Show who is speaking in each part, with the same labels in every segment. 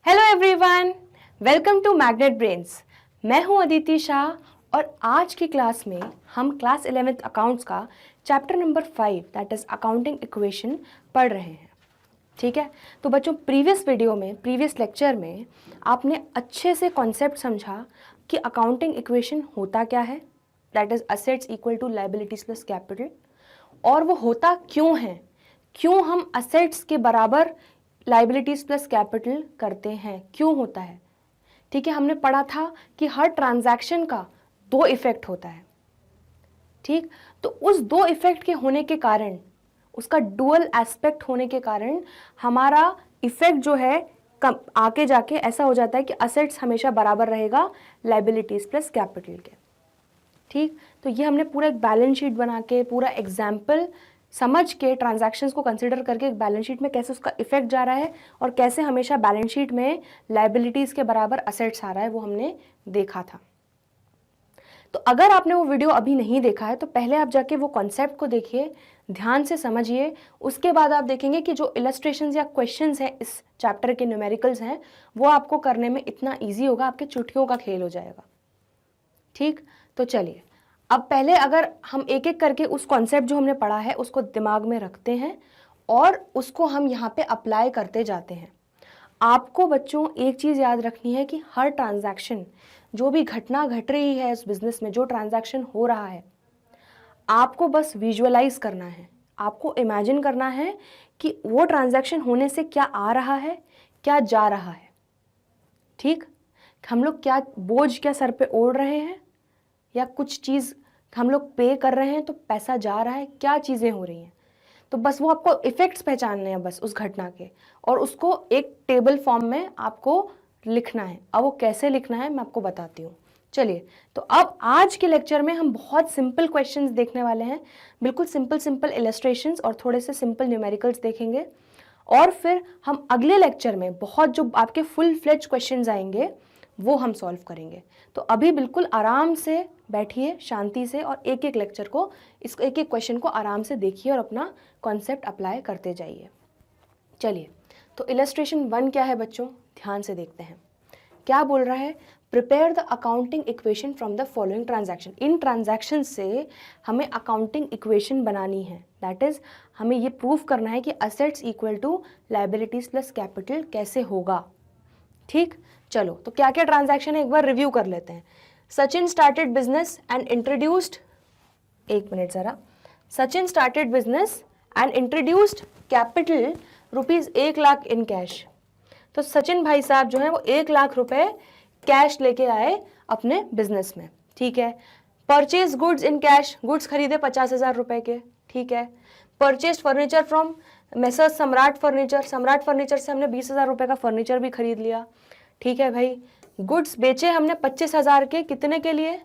Speaker 1: Hello everyone, welcome to magnet brains. मैं हूं अदिति शाह और आज की क्लास में हम क्लास 11th अकाउंट्स का chapter number 5 that is accounting equation पढ़ रहे हैं। ठीक है, तो बच्चों प्रीवियस लेक्चर में आपने अच्छे से कॉन्सेप्ट समझा कि अकाउंटिंग इक्वेशन होता क्या है, that is assets equal to liabilities plus capital, और वो होता क्यों है, क्यों हम असेट्स के बराबर लायबिलिटीज प्लस कैपिटल करते हैं, क्यों होता है। ठीक है, हमने पढ़ा था कि हर ट्रांजैक्शन का दो इफेक्ट होता है। ठीक, तो उस दो इफेक्ट के होने के कारण, उसका डुअल एस्पेक्ट होने के कारण हमारा इफेक्ट जो है आके जाके ऐसा हो जाता है कि असेट्स हमेशा बराबर रहेगा लायबिलिटीज प्लस कैपिटल के। ठीक, तो ये हमने पूरा एक बैलेंस शीट बना के, पूरा एग्जाम्पल समझ के, ट्रांजैक्शंस को कंसिडर करके एक बैलेंस शीट में कैसे उसका इफेक्ट जा रहा है और कैसे हमेशा बैलेंस शीट में लायबिलिटीज के बराबर असेट्स आ रहा है, वो हमने देखा था। तो अगर आपने वो वीडियो अभी नहीं देखा है तो पहले आप जाके वो कॉन्सेप्ट को देखिए, ध्यान से समझिए। उसके बाद आप देखेंगे कि जो इलस्ट्रेशंस या क्वेश्चंस हैं इस चैप्टर के, न्यूमेरिकल्स हैं, वो आपको करने में इतना ईजी होगा, आपके चुटकियों का खेल हो जाएगा। ठीक, तो चलिए अब पहले अगर हम एक एक करके उस कॉन्सेप्ट जो हमने पढ़ा है उसको दिमाग में रखते हैं और उसको हम यहाँ पे अप्लाई करते जाते हैं। आपको बच्चों एक चीज़ याद रखनी है कि हर ट्रांजैक्शन, जो भी घटना घट रही है इस बिजनेस में, जो ट्रांजैक्शन हो रहा है, आपको बस विजुअलाइज करना है, आपको इमेजिन करना है कि वो ट्रांजैक्शन होने से क्या आ रहा है, क्या जा रहा है। ठीक, हम लोग क्या बोझ क्या सर पे ओढ़ रहे हैं, या कुछ चीज़ हम लोग पे कर रहे हैं तो पैसा जा रहा है, क्या चीज़ें हो रही हैं। तो बस वो आपको इफ़ेक्ट्स पहचानने हैं बस उस घटना के, और उसको एक टेबल फॉर्म में आपको लिखना है। अब वो कैसे लिखना है मैं आपको बताती हूँ। चलिए, तो अब आज के लेक्चर में हम बहुत सिंपल क्वेश्चंस देखने वाले हैं, बिल्कुल सिंपल इलस्ट्रेशंस और थोड़े से सिंपल न्यूमेरिकल्स देखेंगे। और फिर हम अगले लेक्चर में बहुत जो आपके फुल फ्लेज क्वेश्चंस आएंगे वो हम सॉल्व करेंगे। तो अभी बिल्कुल आराम से बैठिए, शांति से, और एक एक लेक्चर को, इस एक एक क्वेश्चन को आराम से देखिए और अपना कॉन्सेप्ट अप्लाई करते जाइए। चलिए, तो इलस्ट्रेशन 1 क्या है बच्चों, ध्यान से देखते हैं। क्या बोल रहा है, prepare the accounting equation from the following transaction. In transaction से हमें अकाउंटिंग इक्वेशन बनानी है, दैट इज हमें ये प्रूव करना है कि assets equal to liabilities plus capital कैसे होगा। ठीक, चलो, तो क्या क्या ट्रांजैक्शन है एक बार रिव्यू कर लेते हैं। Sachin started business and introduced, एक मिनट जरा, Sachin started business and introduced capital ₹1,00,000 in cash. तो सचिन भाई साहब जो है वो 1,00,000 रुपए कैश लेके आए अपने बिजनेस में। ठीक है, purchase goods in cash, goods खरीदे 50,000 रुपए के। ठीक है, purchase furniture from Messrs Samrat furniture, सम्राट फर्नीचर से हमने 20,000 रुपए का फर्नीचर भी खरीद लिया। ठीक है भाई, गुड्स बेचे हमने 25,000 के, कितने के लिए,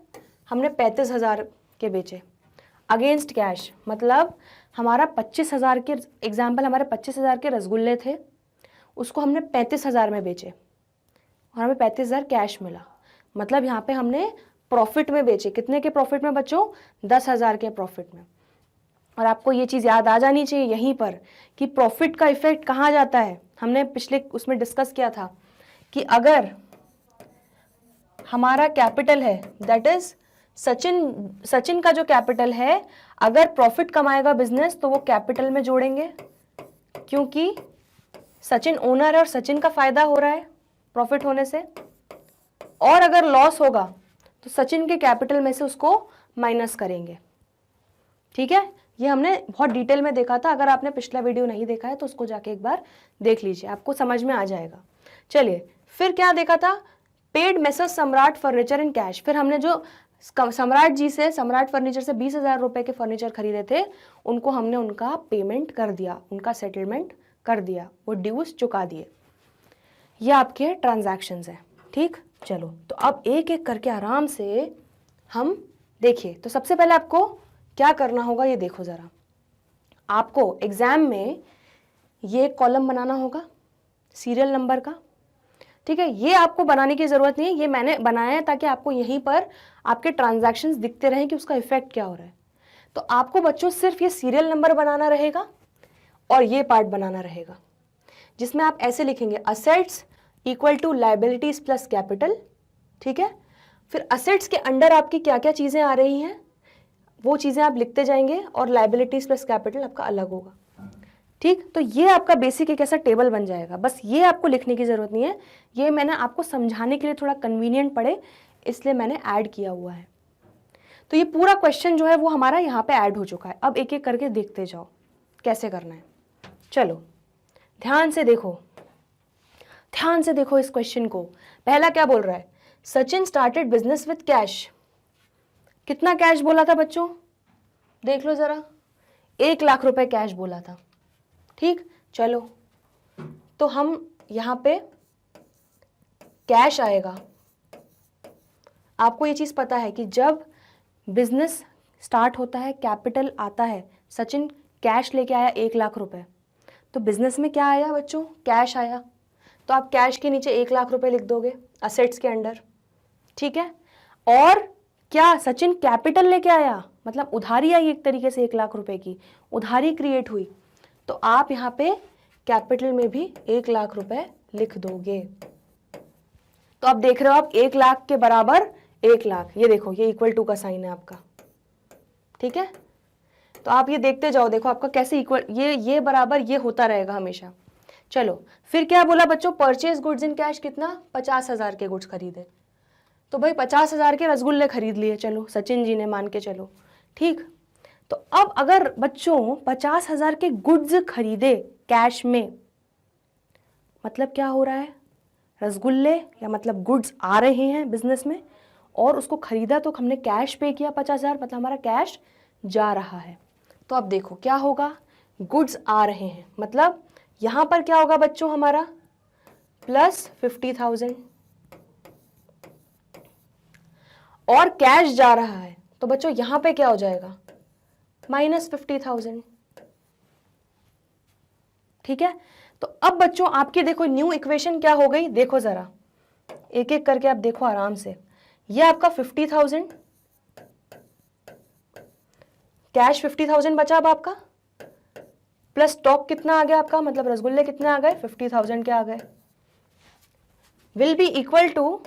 Speaker 1: हमने 35,000 के बेचे अगेंस्ट कैश। मतलब हमारा 25,000 के, एग्जाम्पल हमारे 25,000 के रसगुल्ले थे, उसको हमने 35,000 में बेचे और हमें 35,000 कैश मिला। मतलब यहाँ पे हमने प्रॉफिट में बेचे, कितने के प्रॉफिट में बच्चों, 10,000 के प्रॉफिट में। और आपको ये चीज़ याद आ जानी चाहिए यहीं पर कि प्रॉफिट का इफेक्ट कहाँ जाता है। हमने पिछले उसमें डिस्कस किया था कि अगर हमारा कैपिटल है, दैट इज सचिन का जो कैपिटल है, अगर प्रॉफिट कमाएगा बिजनेस तो वो कैपिटल में जोड़ेंगे, क्योंकि सचिन ओनर है और सचिन का फायदा हो रहा है प्रॉफिट होने से। और अगर लॉस होगा तो सचिन के कैपिटल में से उसको माइनस करेंगे। ठीक है, ये हमने बहुत डिटेल में देखा था, अगर आपने पिछला वीडियो नहीं देखा है तो उसको जाके एक बार देख लीजिए, आपको समझ में आ जाएगा। चलिए, फिर क्या देखा था, paid messrs Samrat furniture in cash. फिर हमने जो सम्राट जी से, सम्राट फर्नीचर से 20,000 रुपए के फर्नीचर खरीदे थे, उनको हमने उनका पेमेंट कर दिया, उनका सेटलमेंट कर दिया, वो ड्यूज चुका दिए। ये आपके ट्रांजैक्शंस हैं। ठीक, चलो, तो अब एक एक करके आराम से हम देखिए। तो सबसे पहले आपको क्या करना होगा ये देखो जरा। आपको एग्जाम में ये कॉलम बनाना होगा सीरियल नंबर का। ठीक है, ये आपको बनाने की जरूरत नहीं है, ये मैंने बनाया है ताकि आपको यहीं पर आपके ट्रांजैक्शंस दिखते रहें कि उसका इफेक्ट क्या हो रहा है। तो आपको बच्चों सिर्फ ये सीरियल नंबर बनाना रहेगा और ये पार्ट बनाना रहेगा, जिसमें आप ऐसे लिखेंगे, assets equal to liabilities plus capital, ठीक है। फिर असेट्स के अंडर आपकी क्या क्या चीज़ें आ रही हैं वो चीज़ें आप लिखते जाएंगे और लाइबिलिटीज प्लस कैपिटल आपका अलग होगा, ठीक। तो ये आपका बेसिक एक ऐसा टेबल बन जाएगा, बस ये आपको लिखने की ज़रूरत नहीं है, ये मैंने आपको समझाने के लिए थोड़ा कन्वीनियंट पड़े इसलिए मैंने ऐड किया हुआ है। तो ये पूरा क्वेश्चन जो है वो हमारा यहाँ पे ऐड हो चुका है। अब एक एक करके देखते जाओ कैसे करना है। चलो ध्यान से देखो, ध्यान से देखो इस क्वेश्चन को। पहला क्या बोल रहा है, Sachin started business with cash. कितना कैश बोला था बच्चों, देख लो जरा, 1,00,000 रुपए कैश बोला था, ठीक। चलो तो हम यहाँ पे कैश आएगा। आपको ये चीज़ पता है कि जब बिजनेस स्टार्ट होता है कैपिटल आता है, सचिन कैश लेके आया 1,00,000 रुपए, तो बिजनेस में क्या आया बच्चों, कैश आया। तो आप कैश के नीचे 1,00,000 रुपए लिख दोगे असेट्स के अंडर, ठीक है। और क्या सचिन कैपिटल लेके आया, मतलब उधारी आई एक तरीके से 1,00,000 रुपए की, उधारी क्रिएट हुई, तो आप यहाँ पे कैपिटल में भी 1,00,000 रुपए लिख दोगे। तो आप देख रहे हो, आप 1,00,000 के बराबर 1,00,000, ये देखो ये इक्वल टू का साइन है आपका, ठीक है। तो आप ये देखते जाओ, देखो आपका कैसे इक्वल, ये बराबर ये होता रहेगा हमेशा। चलो फिर क्या बोला बच्चों, परचेज गुड्स इन कैश, कितना, 50,000 के गुड्स खरीदे। तो भाई 50,000 के रसगुल्ले खरीद लिए, चलो सचिन जी ने, मान के चलो, ठीक। तो अब अगर बच्चों 50,000 के गुड्स खरीदे कैश में, मतलब क्या हो रहा है, रसगुल्ले या मतलब गुड्स आ रहे हैं बिजनेस में और उसको खरीदा तो हमने कैश पे किया 50,000, मतलब हमारा कैश जा रहा है। तो अब देखो क्या होगा, गुड्स आ रहे हैं मतलब यहां पर क्या होगा बच्चों, हमारा प्लस 50,000 और कैश जा रहा है, तो बच्चों यहां पे क्या हो जाएगा, माइनस 50,000, ठीक है। तो अब बच्चों आपकी देखो न्यू इक्वेशन क्या हो गई, देखो जरा एक एक करके आप देखो आराम से। ये आपका 50,000 कैश, 50,000 बचा अब आपका, प्लस स्टॉक कितना आ गया आपका, मतलब रसगुल्ले कितने आ गए, 50,000 के आ गए, विल बी इक्वल टू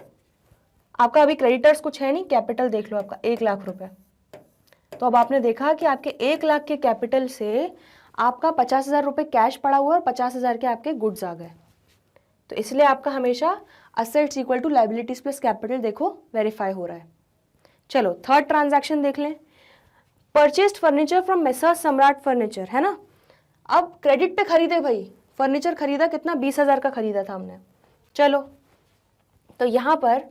Speaker 1: आपका, अभी क्रेडिटर्स कुछ है नहीं, कैपिटल देख लो आपका 1,00,000 रुपए। तो अब आपने देखा कि आपके 1,00,000 के कैपिटल से आपका 50,000 रुपए कैश पड़ा हुआ और 50,000 के आपके गुड्स आ गए। तो इसलिए आपका हमेशा assets equal to liabilities plus capital देखो वेरीफाई हो रहा है। चलो थर्ड ट्रांजैक्शन देख लें, purchased furniture from Messrs Samrat furniture, है ना। अब क्रेडिट पे खरीदे भाई, फर्नीचर खरीदा कितना, 20,000 का खरीदा था हमने। चलो तो यहां पर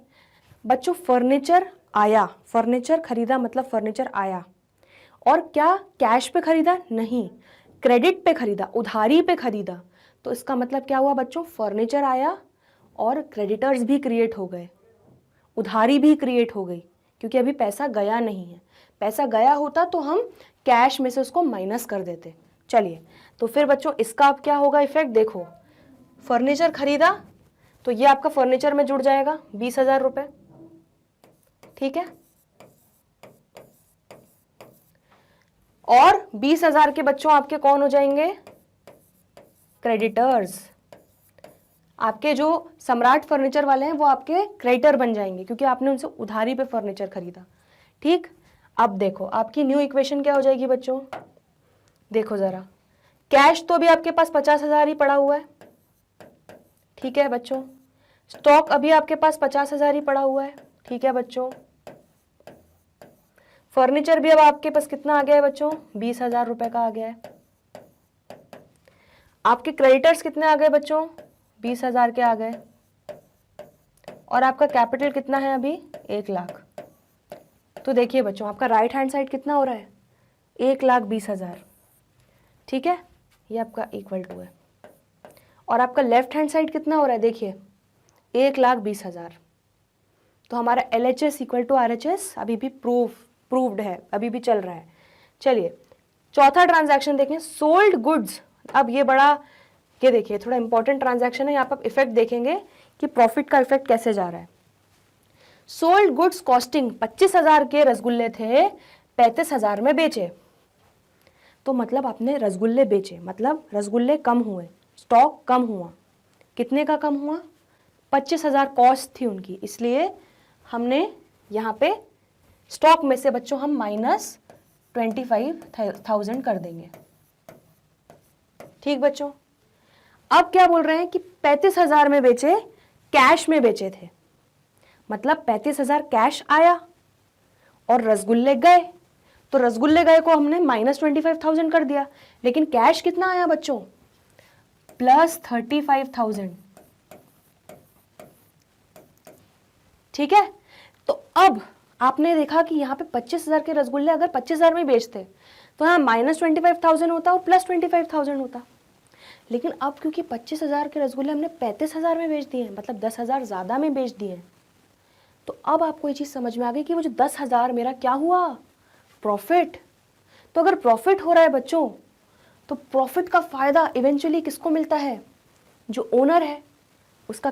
Speaker 1: बच्चों फर्नीचर आया, फर्नीचर खरीदा मतलब फर्नीचर आया, और क्या कैश पे खरीदा, नहीं, क्रेडिट पे खरीदा, उधारी पे खरीदा। तो इसका मतलब क्या हुआ बच्चों, फर्नीचर आया और क्रेडिटर्स भी क्रिएट हो गए, उधारी भी क्रिएट हो गई, क्योंकि अभी पैसा गया नहीं है। पैसा गया होता तो हम कैश में से उसको माइनस कर देते। चलिए तो फिर बच्चों इसका अब क्या होगा इफेक्ट, देखो फर्नीचर खरीदा तो ये आपका फर्नीचर में जुड़ जाएगा 20,000 रुपए, ठीक है। और 20,000 के बच्चों आपके कौन हो जाएंगे, क्रेडिटर्स। आपके जो सम्राट फर्नीचर वाले हैं वो आपके क्रेडिटर बन जाएंगे, क्योंकि आपने उनसे उधारी पे फर्नीचर खरीदा, ठीक। अब देखो आपकी न्यू इक्वेशन क्या हो जाएगी बच्चों, देखो जरा, कैश तो अभी आपके पास 50,000 ही पड़ा हुआ है, ठीक है बच्चों। स्टॉक अभी आपके पास 50,000 ही पड़ा हुआ है, ठीक है बच्चों। फर्नीचर भी अब आपके पास कितना आ गया है बच्चों, 20,000 रुपए का आ गया है। आपके क्रेडिटर्स कितने आ गए बच्चों, 20,000 के आ गए, और आपका कैपिटल कितना है अभी, 1,00,000। तो देखिए बच्चों आपका राइट हैंड साइड कितना हो रहा है, 1,20,000, ठीक है, ये आपका इक्वल टू है। और आपका लेफ्ट हैंड साइड कितना हो रहा है, देखिए 1,20,000। तो हमारा LHS इक्वल टू RHS अभी भी प्रूव्ड है, अभी भी चल रहा है। चलिए चौथा ट्रांजैक्शन देखें, सोल्ड गुड्स। अब ये बड़ा, ये देखिए थोड़ा इंपॉर्टेंट ट्रांजैक्शन है, यहाँ पर इफेक्ट देखेंगे कि प्रॉफिट का इफेक्ट कैसे जा रहा है। सोल्ड गुड्स कॉस्टिंग, 25,000 के रसगुल्ले थे, 35,000 में बेचे। तो मतलब आपने रसगुल्ले बेचे, मतलब रसगुल्ले कम हुए, स्टॉक कम हुआ, कितने का कम हुआ, 25,000 कॉस्ट थी उनकी, इसलिए हमने यहाँ पे स्टॉक में से बच्चों हम -25,000 कर देंगे। ठीक बच्चों, अब क्या बोल रहे हैं कि 35,000 में बेचे, कैश में बेचे थे, मतलब 35,000 कैश आया और रसगुल्ले गए, तो रसगुल्ले गए को हमने -25,000 कर दिया, लेकिन कैश कितना आया बच्चों, +35,000। ठीक है, तो अब आपने देखा कि यहाँ पे 25,000 के रसगुल्ले अगर 25,000 में बेचते तो यहाँ -25,000 होता और +25,000 होता, लेकिन अब क्योंकि 25,000 के रसगुल्ले हमने 35,000 में बेच दिए, मतलब 10,000 ज़्यादा में बेच दिए, तो अब आपको ये चीज़ समझ में आ गई कि वो जो 10,000 मेरा क्या हुआ, प्रॉफिट। तो अगर प्रॉफिट हो रहा है बच्चों, तो प्रॉफिट का फ़ायदा इवेंचुअली किसको मिलता है, जो ओनर है उसका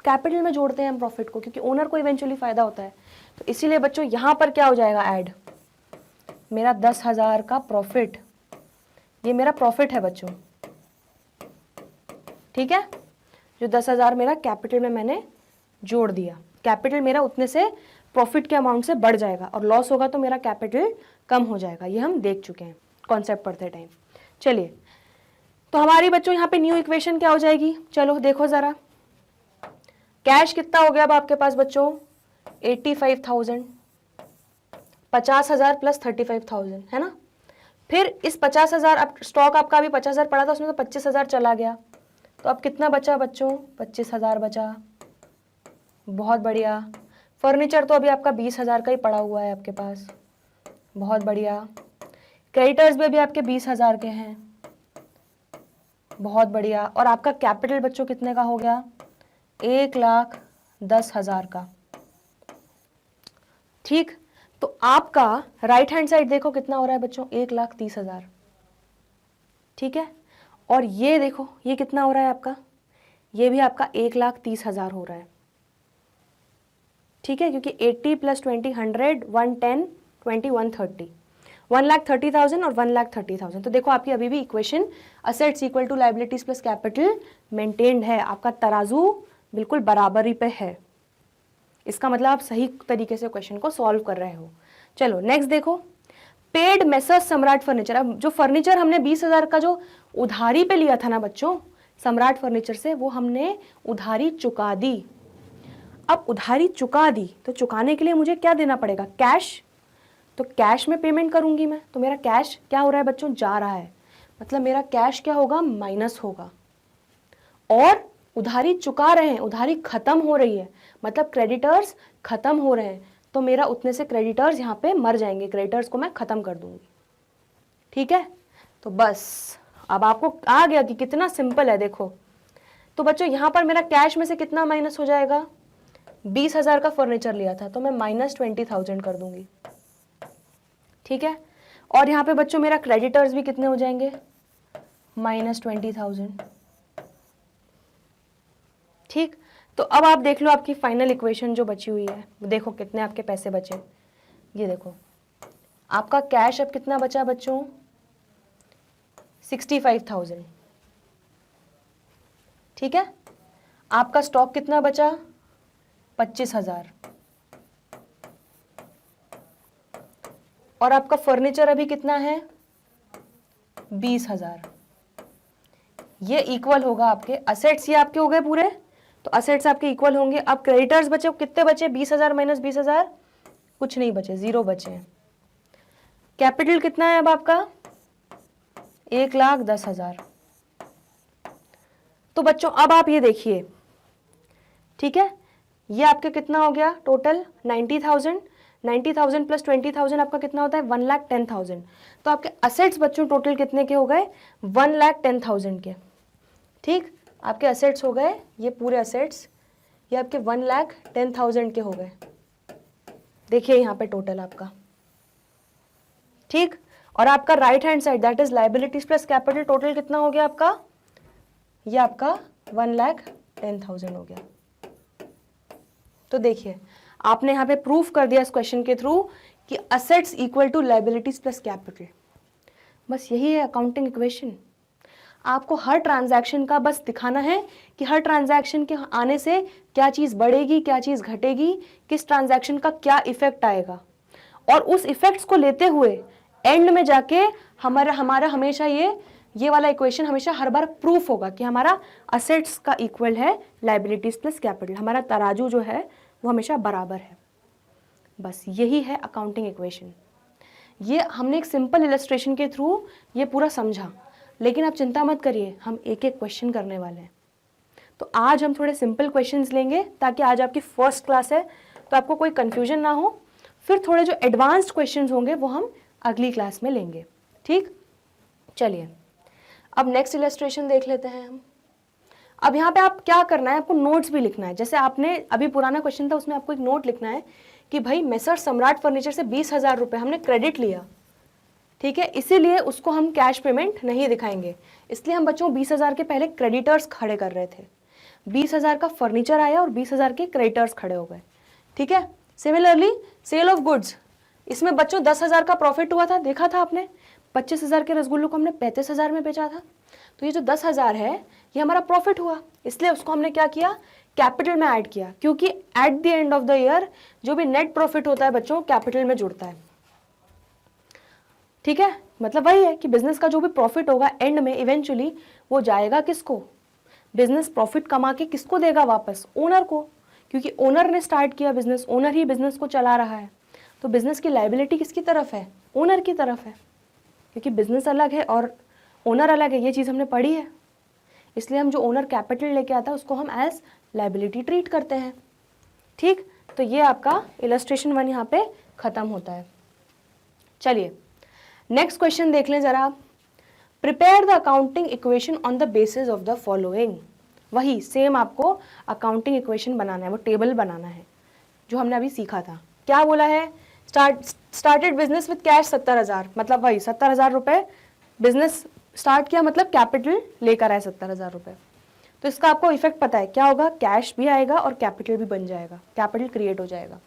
Speaker 1: कैपिटल में जोड़ते हैं हम प्रॉफिट को, क्योंकि ओनर को इवेंचुअली फ़ायदा होता है। तो इसीलिए बच्चों यहाँ पर क्या हो जाएगा ऐड, मेरा 10,000 का प्रॉफिट, ये मेरा प्रॉफिट है बच्चों। ठीक है, जो 10,000 मेरा कैपिटल में मैंने जोड़ दिया, कैपिटल मेरा उतने से प्रॉफिट के अमाउंट से बढ़ जाएगा, और लॉस होगा तो मेरा कैपिटल कम हो जाएगा। ये हम देख चुके हैं कॉन्सेप्ट पढ़ते टाइम। चलिए, तो हमारी बच्चों यहाँ पे न्यू इक्वेशन क्या हो जाएगी, चलो देखो ज़रा, कैश कितना हो गया अब आपके पास बच्चों, 85,000, 50,000 + 35,000 है ना। फिर इस 50,000, अब स्टॉक आपका अभी 50,000 पड़ा था, उसमें तो 25,000 चला गया, तो अब कितना बचा बच्चों, 25,000 बचा। बहुत बढ़िया। फर्नीचर तो अभी आपका 20,000 का ही पड़ा हुआ है आपके पास, बहुत बढ़िया। क्रेडिटर्स भी अभी आपके 20,000 के हैं, बहुत बढ़िया। और आपका कैपिटल बच्चों कितने का हो गया, 1,10,000 का। ठीक, तो आपका राइट हैंड साइड देखो कितना हो रहा है बच्चों, 1,30,000। ठीक है, और ये देखो ये कितना हो रहा है आपका, ये भी आपका 1,30,000 हो रहा है। ठीक है, क्योंकि 80 + 20 100 110 20 130, 1,30,000 और 1,30,000। तो देखो आपकी अभी भी equation assets equal to liabilities plus capital maintained है, आपका तराजू बिल्कुल बराबरी पे है। इसका मतलब आप सही तरीके से क्वेश्चन को सॉल्व कर रहे हो। चलो नेक्स्ट देखो, पेड मेसर्स सम्राट फर्नीचर। अब जो फर्नीचर हमने 20,000 का जो उधारी पे लिया था ना बच्चों सम्राट फर्नीचर से, वो हमने उधारी चुका दी। अब उधारी चुका दी तो चुकाने के लिए मुझे क्या देना पड़ेगा, कैश। तो कैश में पेमेंट करूंगी मैं, तो मेरा कैश क्या हो रहा है बच्चों, जा रहा है, मतलब मेरा कैश क्या होगा, माइनस होगा। और उधारी चुका रहे हैं, उधारी खत्म हो रही है, मतलब क्रेडिटर्स खत्म हो रहे हैं, तो मेरा उतने से क्रेडिटर्स यहाँ पे मर जाएंगे, क्रेडिटर्स को मैं खत्म कर दूंगी। ठीक है, तो बस अब आपको आ गया कि कितना सिंपल है। देखो तो बच्चों यहाँ पर मेरा कैश में से कितना माइनस हो जाएगा, 20,000 का फर्नीचर लिया था तो मैं -20,000 कर दूंगी। ठीक है, और यहाँ पे बच्चों मेरा क्रेडिटर्स भी कितने हो जाएंगे, -20,000। ठीक, तो अब आप देख लो आपकी फाइनल इक्वेशन जो बची हुई है, देखो कितने आपके पैसे बचे। ये देखो आपका कैश अब कितना बचा बच्चों, 65,000। ठीक है, आपका स्टॉक कितना बचा, 25,000, और आपका फर्नीचर अभी कितना है, 20,000। ये इक्वल होगा आपके असेट्स, ये आपके हो गए पूरे, तो असेट्स आपके इक्वल होंगे। अब क्रेडिटर्स बचे, कितने बचे, 20,000 - 20,000, कुछ नहीं बचे, 0 बचे। कैपिटल कितना है अब आपका, 1,10,000। तो बच्चों अब आप ये देखिए, ठीक है, ये आपके कितना हो गया टोटल, 90,000, 90,000 + 20,000 आपका कितना होता है, 1,10,000। तो आपके असेट्स बच्चों टोटल कितने के हो गए, 1,10,000 के। ठीक, आपके असेट्स हो गए, ये पूरे असेट्स ये आपके 1,10,000 के हो गए। देखिए यहाँ पे टोटल आपका। ठीक, और आपका right hand side that is liabilities plus capital total कितना हो गया आपका, ये आपका 1,10,000 हो गया। तो देखिए आपने यहाँ पे प्रूफ कर दिया इस क्वेश्चन के थ्रू कि assets equal to liabilities plus capital. बस यही है अकाउंटिंग इक्वेशन। आपको हर ट्रांजैक्शन का बस दिखाना है कि हर ट्रांजैक्शन के आने से क्या चीज़ बढ़ेगी, क्या चीज़ घटेगी, किस ट्रांजैक्शन का क्या इफेक्ट आएगा, और उस इफेक्ट्स को लेते हुए एंड में जाके हमारा हमारा हमेशा ये वाला इक्वेशन हमेशा हर बार प्रूफ होगा कि हमारा असेट्स का इक्वल है लाइबिलिटीज प्लस कैपिटल, हमारा तराजू जो है वो हमेशा बराबर है। बस यही है अकाउंटिंग इक्वेशन। ये हमने एक सिंपल इलस्ट्रेशन के थ्रू ये पूरा समझा, लेकिन आप चिंता मत करिए, हम एक एक क्वेश्चन करने वाले हैं। तो आज हम थोड़े सिंपल क्वेश्चंस लेंगे ताकि आज आपकी फर्स्ट क्लास है तो आपको कोई कन्फ्यूजन ना हो। फिर थोड़े जो एडवांस्ड क्वेश्चंस होंगे वो हम अगली क्लास में लेंगे, ठीक। चलिए अब नेक्स्ट इलस्ट्रेशन देख लेते हैं हम। अब यहाँ पे आप क्या करना है, आपको नोट्स भी लिखना है। जैसे आपने अभी पुराना क्वेश्चन था उसमें आपको एक नोट लिखना है कि भाई मेसर सम्राट फर्नीचर से 20,000 रुपये हमने क्रेडिट लिया, ठीक है, इसीलिए उसको हम कैश पेमेंट नहीं दिखाएंगे। इसलिए हम बच्चों 20,000 के पहले क्रेडिटर्स खड़े कर रहे थे। 20,000 का फर्नीचर आया और 20,000 के क्रेडिटर्स खड़े हो गए, ठीक है। सिमिलरली सेल ऑफ गुड्स, इसमें बच्चों 10,000 का प्रॉफिट हुआ था, देखा था आपने। 25,000 के रसगुल्लों को हमने 35,000 में बेचा था, तो ये जो 10,000 है ये हमारा प्रॉफिट हुआ, इसलिए उसको हमने क्या किया, कैपिटल में ऐड किया, क्योंकि at the end of the year जो भी नेट प्रॉफिट होता है बच्चों कैपिटल में जुड़ता है, ठीक है। मतलब वही है कि बिजनेस का जो भी प्रॉफिट होगा एंड में इवेंचुअली वो जाएगा किसको, बिजनेस प्रॉफिट कमा के किसको देगा वापस, ओनर को, क्योंकि ओनर ने स्टार्ट किया बिजनेस, ओनर ही बिजनेस को चला रहा है। तो बिजनेस की लायबिलिटी किसकी तरफ है, ओनर की तरफ है, क्योंकि बिजनेस अलग है और ओनर अलग है, ये चीज़ हमने पढ़ी है। इसलिए हम जो ओनर कैपिटल लेके आता है उसको हम एज लायबिलिटी ट्रीट करते हैं, ठीक। तो ये आपका इलस्ट्रेशन 1 यहाँ पे खत्म होता है। चलिए नेक्स्ट क्वेश्चन देख लें जरा। Prepare the accounting equation on the basis of the following. वही सेम आपको अकाउंटिंग इक्वेशन बनाना है, वो टेबल बनाना है जो हमने अभी सीखा था। क्या बोला है, स्टार्टेड बिजनेस विद कैश 70,000, मतलब वही 70,000 रुपये बिजनेस स्टार्ट किया, मतलब कैपिटल लेकर आए 70,000 रुपये। तो इसका आपको इफेक्ट पता है क्या होगा, कैश भी आएगा और कैपिटल भी बन जाएगा, कैपिटल क्रिएट हो जाएगा।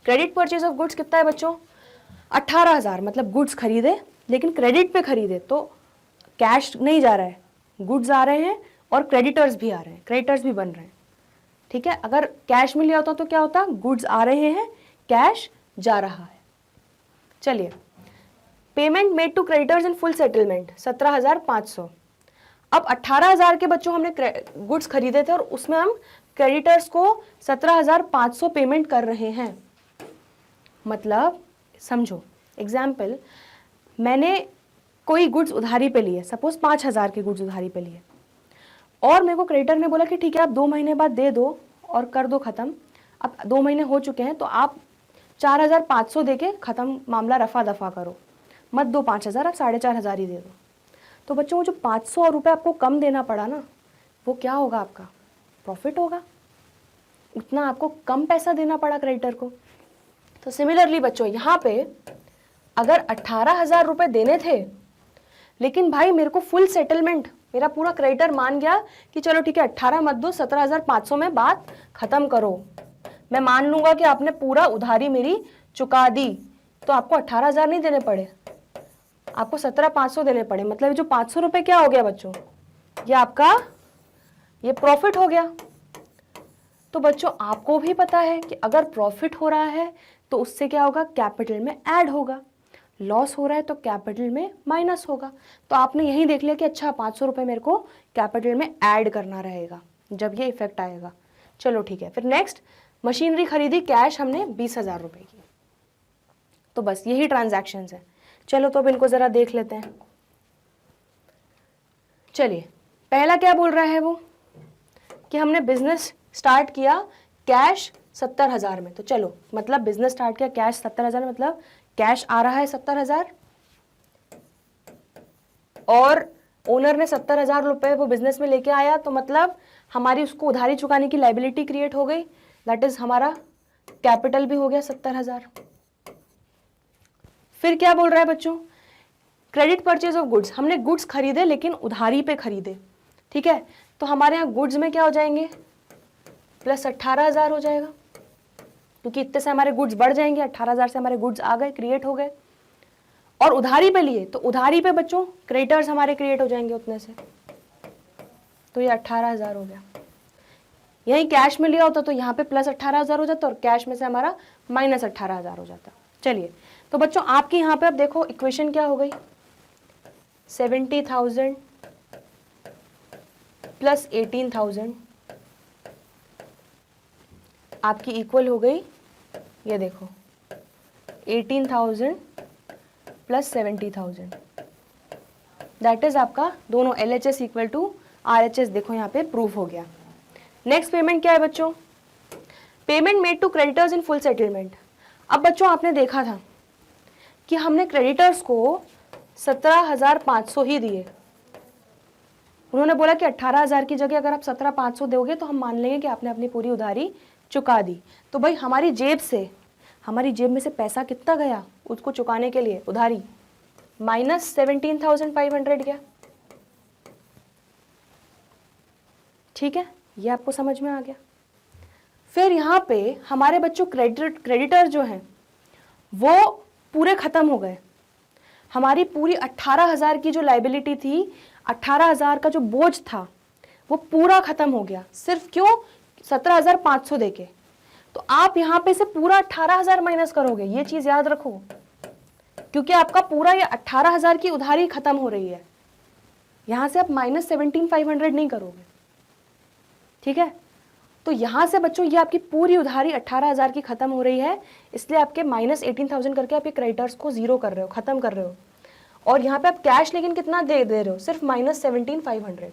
Speaker 1: क्रेडिट परचेज ऑफ गुड्स कितना है बच्चों, 18,000, मतलब गुड्स खरीदे लेकिन क्रेडिट पे खरीदे तो कैश नहीं जा रहा है, गुड्स आ रहे हैं और क्रेडिटर्स भी आ रहे हैं, क्रेडिटर्स भी बन रहे हैं, ठीक है। अगर कैश में लिया होता तो क्या होता, गुड्स आ रहे हैं, कैश जा रहा है। चलिए payment made to creditors in full settlement 17,500। अब 18,000 के बच्चों हमने गुड्स खरीदे थे और उसमें हम क्रेडिटर्स को 17,500 पेमेंट कर रहे हैं। मतलब समझो एग्जाम्पल, मैंने कोई गुड्स उधारी पे लिए, सपोज 5,000 के गुड्स उधारी पे लिए, और मेरे को क्रेडिटर ने बोला कि ठीक है आप 2 महीने बाद दे दो और कर दो ख़त्म। अब 2 महीने हो चुके हैं तो आप 4,500 दे के ख़त्म, मामला रफा दफा करो, मत दो 5,000, आप 4,500 ही दे दो। तो बच्चों वो जो 500 रुपये आपको कम देना पड़ा ना, वो क्या होगा, आपका प्रॉफिट होगा, उतना आपको कम पैसा देना पड़ा क्रेडिटर को। तो सिमिलरली बच्चों यहाँ पे अगर 18,000 रुपये देने थे, लेकिन भाई मेरे को फुल सेटलमेंट, मेरा पूरा क्रेडिटर मान गया कि चलो ठीक है 18 मत दो, 17,500 में बात खत्म करो, मैं मान लूंगा कि आपने पूरा उधारी मेरी चुका दी, तो आपको 18,000 नहीं देने पड़े, आपको 17,500 देने पड़े। मतलब जो 500 रुपये क्या हो गया बच्चों, ये आपका ये प्रॉफिट हो गया। तो बच्चों आपको भी पता है कि अगर प्रॉफिट हो रहा है तो उससे क्या होगा, कैपिटल में ऐड होगा, लॉस हो रहा है तो कैपिटल में माइनस होगा। तो आपने यही देख लिया कि अच्छा 500 रुपये मेरे को कैपिटल में ऐड करना रहेगा जब ये इफेक्ट आएगा। चलो ठीक है, फिर नेक्स्ट मशीनरी खरीदी, कैश हमने 20,000 रुपये की। तो बस यही ट्रांजैक्शंस है। चलो तो अब इनको ज़रा देख लेते हैं। चलिए पहला क्या बोल रहा है वो, कि हमने बिजनेस स्टार्ट किया कैश 70,000 में। तो चलो मतलब बिजनेस स्टार्ट किया कैश 70,000, मतलब कैश आ रहा है 70,000 और ओनर ने 70,000 रुपये वो बिजनेस में लेके आया, तो मतलब हमारी उसको उधारी चुकाने की लायबिलिटी क्रिएट हो गई, दैट इज हमारा कैपिटल भी हो गया 70,000। फिर क्या बोल रहा है बच्चों, क्रेडिट परचेज ऑफ गुड्स, हमने गुड्स खरीदे लेकिन उधारी पे खरीदे, ठीक है। तो हमारे यहाँ गुड्स में क्या हो जाएंगे, प्लस 18,000 हो जाएगा, क्योंकि इतने से हमारे गुड्स बढ़ जाएंगे, 18,000 से हमारे गुड्स आ गए, क्रिएट हो गए। और उधारी पे लिए तो उधारी पे बच्चों क्रेडिटर्स हमारे क्रिएट हो जाएंगे उतने से, तो ये 18,000 हो गया। यही कैश में लिया होता तो यहाँ पे प्लस 18,000 हो जाता और कैश में से हमारा माइनस 18,000 हो जाता। चलिए तो बच्चों आपकी यहाँ पे अब देखो इक्वेशन क्या हो गई, 70,000 प्लस 18,000 आपकी इक्वल हो गई, ये देखो 18,000 प्लस 70,000, दैट इज आपका दोनों LHS इक्वल टू RHS, देखो यहाँ पे प्रूफ हो गया। नेक्स्ट पेमेंट क्या है बच्चों, payment made to creditors in full settlement. अब बच्चों आपने देखा था कि हमने क्रेडिटर्स को 17,500 ही दिए, उन्होंने बोला कि 18,000 की जगह अगर आप 17,500 दोगे तो हम मान लेंगे कि आपने अपनी पूरी उधारी चुका दी। तो भाई हमारी जेब में से पैसा कितना गया उसको चुकाने के लिए, उधारी, माइनस 17,500 गया। ठीक है, ये आपको समझ में आ गया। फिर यहाँ पे हमारे बच्चों क्रेडिटर जो हैं वो पूरे खत्म हो गए, हमारी पूरी 18,000 की जो लाइबिलिटी थी, 18,000 का जो बोझ था वो पूरा खत्म हो गया। सिर्फ क्यों, 17,500 देके। तो आप यहाँ पे से पूरा 18,000 माइनस करोगे, ये चीज याद रखो, क्योंकि आपका पूरा ये 18,000 की उधारी खत्म हो रही है। यहां से आप माइनस 17,500 नहीं करोगे। ठीक है, तो यहां से बच्चों ये आपकी पूरी उधारी 18,000 की खत्म हो रही है, इसलिए आपके माइनस 18,000 करके आप ये क्रेडिटर्स को जीरो कर रहे हो, खत्म कर रहे हो। और यहाँ पे आप कैश लेकिन कितना दे रहे हो, सिर्फ माइनस 17,500,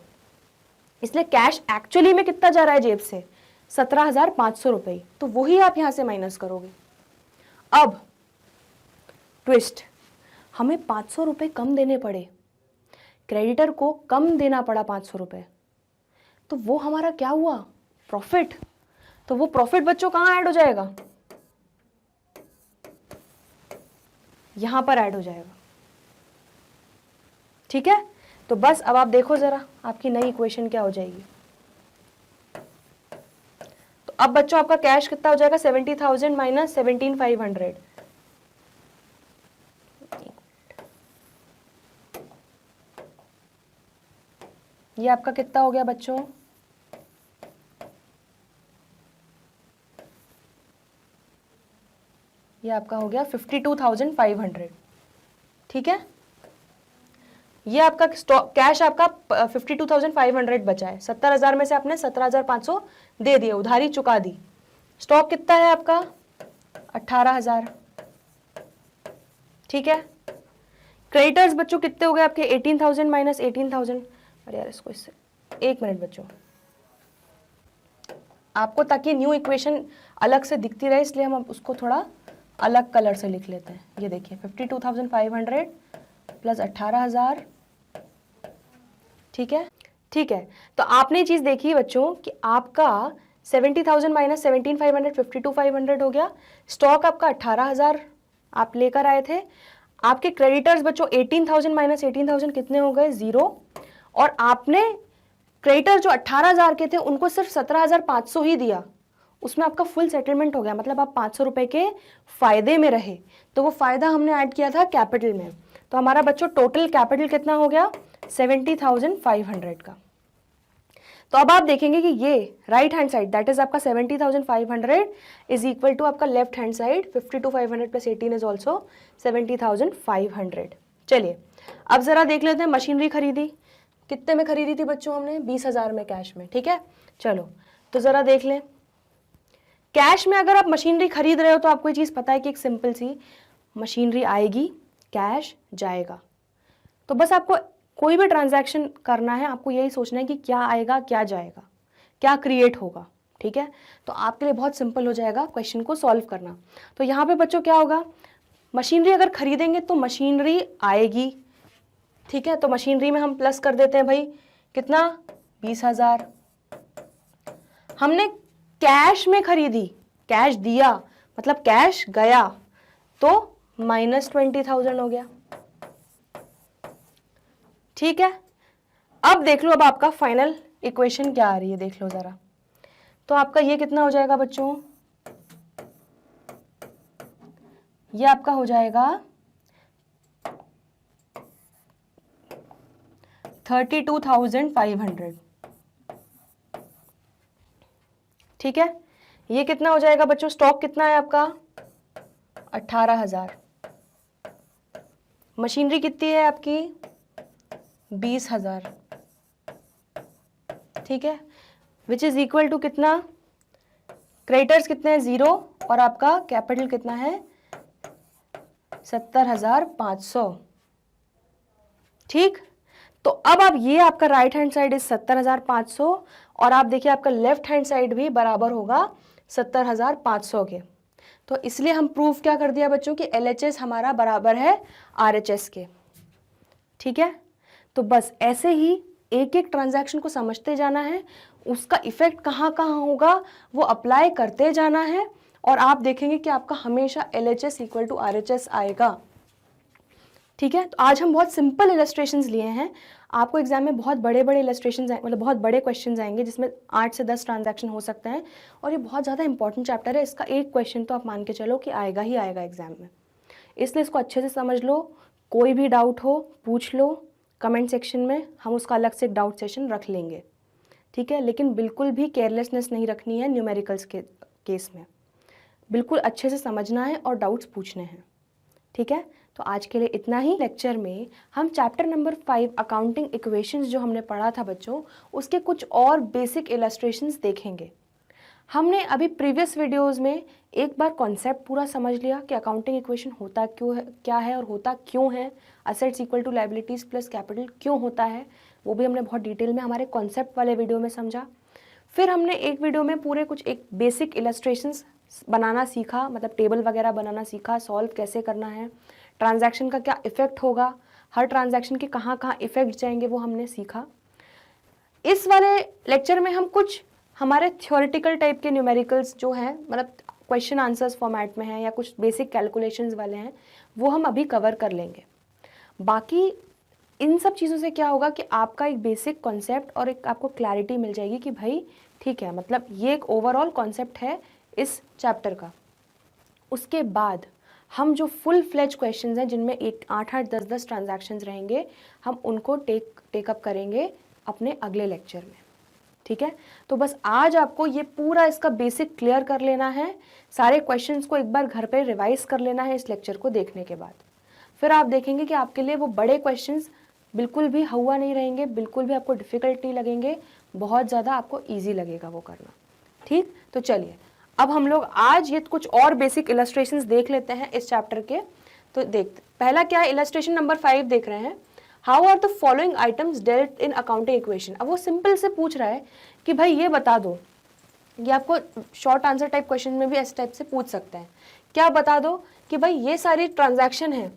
Speaker 1: इसलिए कैश एक्चुअली में कितना जा रहा है जेब से, 17,500 रुपये, तो वही आप यहाँ से माइनस करोगे। अब ट्विस्ट, हमें 500 रुपये कम देने पड़े, क्रेडिटर को कम देना पड़ा 500 रुपये, तो वो हमारा क्या हुआ, प्रॉफिट। तो वो प्रॉफिट बच्चों कहाँ ऐड हो जाएगा, यहां पर ऐड हो जाएगा। ठीक है, तो बस अब आप देखो जरा आपकी नई इक्वेशन क्या हो जाएगी। तो अब बच्चों आपका कैश कितना हो जाएगा, 70,000 माइनस 17,500। ये आपका कितना हो गया बच्चों, ये आपका हो गया 52,500। ठीक है, ये आपका कैश आपका 52,500 बचा है, 70,000 में से आपने 17,500 दे दिए, उधारी चुका दी। स्टॉक कितना है आपका, 18,000। ठीक है, क्रेडिटर्स बच्चों कितने हो गए आपके, 18,000 माइनस 18,000। अरे यार इसको इससे एक मिनट बच्चों, आपको ताकि न्यू इक्वेशन अलग से दिखती रहे इसलिए हम उसको थोड़ा अलग कलर से लिख लेते हैं। ये देखिए 52,500 प्लस 18,000। ठीक है, ठीक है, तो आपने ये चीज देखी बच्चों कि आपका 70,000 माइनस 17,500 52,500 हो गया। स्टॉक आपका 18,000 आप लेकर आए थे। आपके क्रेडिटर्स बच्चों 18,000 माइनस 18,000 कितने हो गए, 0। और आपने क्रेडिटर जो 18,000 के थे उनको सिर्फ 17,500 ही दिया, उसमें आपका फुल सेटलमेंट हो गया, मतलब आप 500 रुपए के फायदे में रहे। तो वो फायदा हमने ऐड किया था कैपिटल में, तो हमारा बच्चों टोटल कैपिटल कितना हो गया, 70,500 का। तो अब आप देखेंगे कि ये right hand side that is आपका 70,500 इज इक्वल टू आपका left hand side 52,500 plus 18 is also 70,500। चलिए अब जरा देख लेते हैं, मशीनरी खरीदी कितने में खरीदी थी बच्चों हमने, 20,000 में कैश में। ठीक है, चलो तो जरा देख लें, कैश में अगर आप मशीनरी खरीद रहे हो तो आपको ये चीज पता है कि एक सिंपल सी मशीनरी आएगी, कैश जाएगा। तो बस आपको कोई भी ट्रांजैक्शन करना है, आपको यही सोचना है कि क्या आएगा क्या जाएगा, क्या क्रिएट होगा। ठीक है, तो आपके लिए बहुत सिंपल हो जाएगा क्वेश्चन को सॉल्व करना। तो यहाँ पे बच्चों क्या होगा, मशीनरी अगर खरीदेंगे तो मशीनरी आएगी। ठीक है, तो मशीनरी में हम प्लस कर देते हैं भाई कितना, 20,000। हमने कैश में खरीदी, कैश दिया मतलब कैश गया, तो माइनस 20,000 हो गया। ठीक है, अब देख लो अब आपका फाइनल इक्वेशन क्या आ रही है, देख लो जरा। तो आपका ये कितना हो जाएगा बच्चों, ये आपका हो जाएगा 32,500। ठीक है, ये कितना हो जाएगा बच्चों? स्टॉक कितना है आपका? 18,000। मशीनरी कितनी है आपकी? 20,000। ठीक है, विच इज इक्वल टू कितना? क्रेडिटर्स कितने हैं? 0, और आपका कैपिटल कितना है? 70,500। ठीक, तो अब आप ये आपका राइट हैंड साइड इज 70,500, और आप देखिए आपका लेफ्ट हैंड साइड भी बराबर होगा 70,500 के। तो इसलिए हम प्रूफ क्या कर दिया बच्चों कि LHS हमारा बराबर है RHS के। ठीक है, तो बस ऐसे ही एक एक ट्रांजैक्शन को समझते जाना है, उसका इफेक्ट कहाँ कहाँ होगा वो अप्लाई करते जाना है, और आप देखेंगे कि आपका हमेशा LHS इक्वल टू RHS आएगा। ठीक है, तो आज हम बहुत सिंपल इलस्ट्रेशंस लिए हैं। आपको एग्जाम में बहुत बड़े बड़े इलस्ट्रेशंस मतलब बहुत बड़े क्वेश्चंस आएंगे जिसमें 8 से 10 ट्रांजैक्शन हो सकते हैं, और ये बहुत ज़्यादा इंपॉर्टेंट चैप्टर है। इसका एक क्वेश्चन तो आप मान के चलो कि आएगा ही आएगा एग्जाम में, इसलिए इसको अच्छे से समझ लो। कोई भी डाउट हो पूछ लो कमेंट सेक्शन में, हम उसका अलग से डाउट सेशन रख लेंगे। ठीक है, लेकिन बिल्कुल भी केयरलेसनेस नहीं रखनी है न्यूमेरिकल्स के केस में, बिल्कुल अच्छे से समझना है और डाउट्स पूछने हैं। ठीक है, तो आज के लिए इतना ही। लेक्चर में हम चैप्टर नंबर 5 अकाउंटिंग इक्वेशंस जो हमने पढ़ा था बच्चों, उसके कुछ और बेसिक इलस्ट्रेशंस देखेंगे। हमने अभी प्रीवियस वीडियोस में एक बार कॉन्सेप्ट पूरा समझ लिया कि अकाउंटिंग इक्वेशन होता क्यों है, क्या है और होता क्यों है, assets equal to liabilities plus capital क्यों होता है, वो भी हमने बहुत डिटेल में हमारे कॉन्सेप्ट वाले वीडियो में समझा। फिर हमने एक वीडियो में पूरे कुछ एक बेसिक इलस्ट्रेशंस बनाना सीखा, मतलब टेबल वगैरह बनाना सीखा, सॉल्व कैसे करना है, ट्रांजैक्शन का क्या इफेक्ट होगा, हर ट्रांजैक्शन के कहाँ कहाँ इफेक्ट जाएंगे वो हमने सीखा। इस वाले लेक्चर में हम कुछ हमारे थ्योरेटिकल टाइप के न्यूमेरिकल्स जो हैं, मतलब क्वेश्चन आंसर्स फॉर्मेट में हैं या कुछ बेसिक कैलकुलेशंस वाले हैं, वो हम अभी कवर कर लेंगे। बाकी इन सब चीज़ों से क्या होगा कि आपका एक बेसिक कॉन्सेप्ट और एक आपको क्लैरिटी मिल जाएगी कि भाई ठीक है, मतलब ये एक ओवरऑल कॉन्सेप्ट है इस चैप्टर का। उसके बाद हम जो फुल फ्लेज क्वेश्चंस हैं जिनमें 8-8, 10-10 ट्रांजैक्शंस रहेंगे, हम उनको टेकअप करेंगे अपने अगले लेक्चर में। ठीक है, तो बस आज आपको ये पूरा इसका बेसिक क्लियर कर लेना है, सारे क्वेश्चंस को एक बार घर पे रिवाइज कर लेना है इस लेक्चर को देखने के बाद। फिर आप देखेंगे कि आपके लिए वो बड़े क्वेश्चंस बिल्कुल भी हुआ नहीं रहेंगे, बिल्कुल भी आपको डिफिकल्ट नहीं लगेंगे, बहुत ज़्यादा आपको ईजी लगेगा वो करना। ठीक, तो चलिए अब हम लोग आज ये कुछ और बेसिक इलस्ट्रेशंस देख लेते हैं इस चैप्टर के। तो देखते, पहला क्या है, इलस्ट्रेशन नंबर 5 देख रहे हैं। How are the following items dealt in accounting equation. अब वो सिंपल से पूछ रहा है कि भाई ये बता दो, ये आपको शॉर्ट आंसर टाइप क्वेश्चन में भी इस टाइप से पूछ सकते हैं। क्या बता दो कि भाई ये सारी ट्रांजैक्शन है,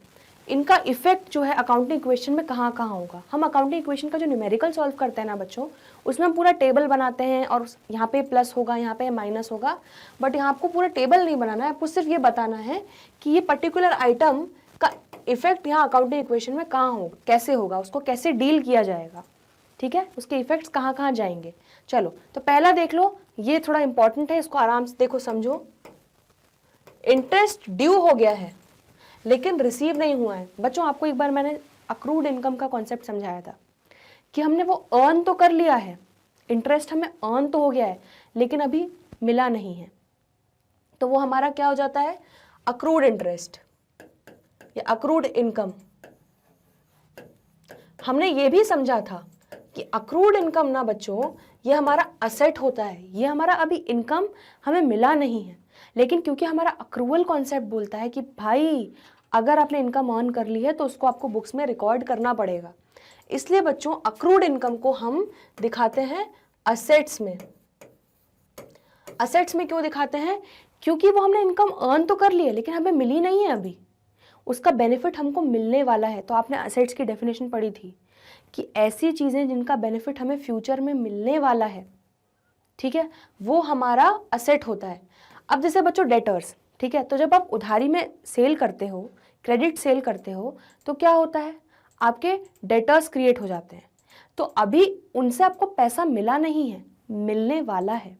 Speaker 1: इनका इफेक्ट जो है अकाउंटिंग इक्वेशन में कहाँ कहाँ होगा। हम अकाउंटिंग इक्वेशन का जो न्यूमेरिकल सॉल्व करते हैं ना बच्चों, उसमें हम पूरा टेबल बनाते हैं और यहाँ पे प्लस होगा, यहाँ पे माइनस होगा, बट यहाँ आपको पूरा टेबल नहीं बनाना है, आपको सिर्फ ये बताना है कि ये पर्टिकुलर आइटम का इफेक्ट यहाँ अकाउंटिंग इक्वेशन में कहाँ होगा, कैसे होगा, उसको कैसे डील किया जाएगा। ठीक है, उसके इफेक्ट्स कहाँ कहाँ जाएंगे। चलो तो पहला देख लो, ये थोड़ा इंपॉर्टेंट है, इसको आराम से देखो समझो। इंटरेस्ट ड्यू हो गया है लेकिन रिसीव नहीं हुआ है। बच्चों आपको एक बार मैंने अक्रूड इनकम का कॉन्सेप्ट समझाया था कि हमने वो अर्न तो कर लिया है, इंटरेस्ट हमें अर्न तो हो गया है लेकिन अभी मिला नहीं है, तो वो हमारा क्या हो जाता है, अक्रूड इंटरेस्ट या अक्रूड इनकम। हमने ये भी समझा था कि अक्रूड इनकम ना बच्चों ये हमारा असेट होता है, ये हमारा अभी इनकम हमें मिला नहीं है, लेकिन क्योंकि हमारा अक्रूवल कॉन्सेप्ट बोलता है कि भाई अगर आपने इनकम अर्न कर ली है तो उसको आपको बुक्स में रिकॉर्ड करना पड़ेगा, इसलिए बच्चों अक्रूड इनकम को हम दिखाते हैं असेट्स में। असेट्स में क्यों दिखाते हैं, क्योंकि वो हमने इनकम अर्न तो कर ली है लेकिन हमें मिली नहीं है अभी, उसका बेनिफिट हमको मिलने वाला है। तो आपने असेट्स की डेफिनेशन पढ़ी थी कि ऐसी चीज़ें जिनका बेनिफिट हमें फ्यूचर में मिलने वाला है, ठीक है, वो हमारा असेट होता है। अब जैसे बच्चों डेटर्स, ठीक है, तो जब आप उधारी में सेल करते हो, क्रेडिट सेल करते हो, तो क्या होता है, आपके डेटर्स क्रिएट हो जाते हैं। तो अभी उनसे आपको पैसा मिला नहीं है, मिलने वाला है।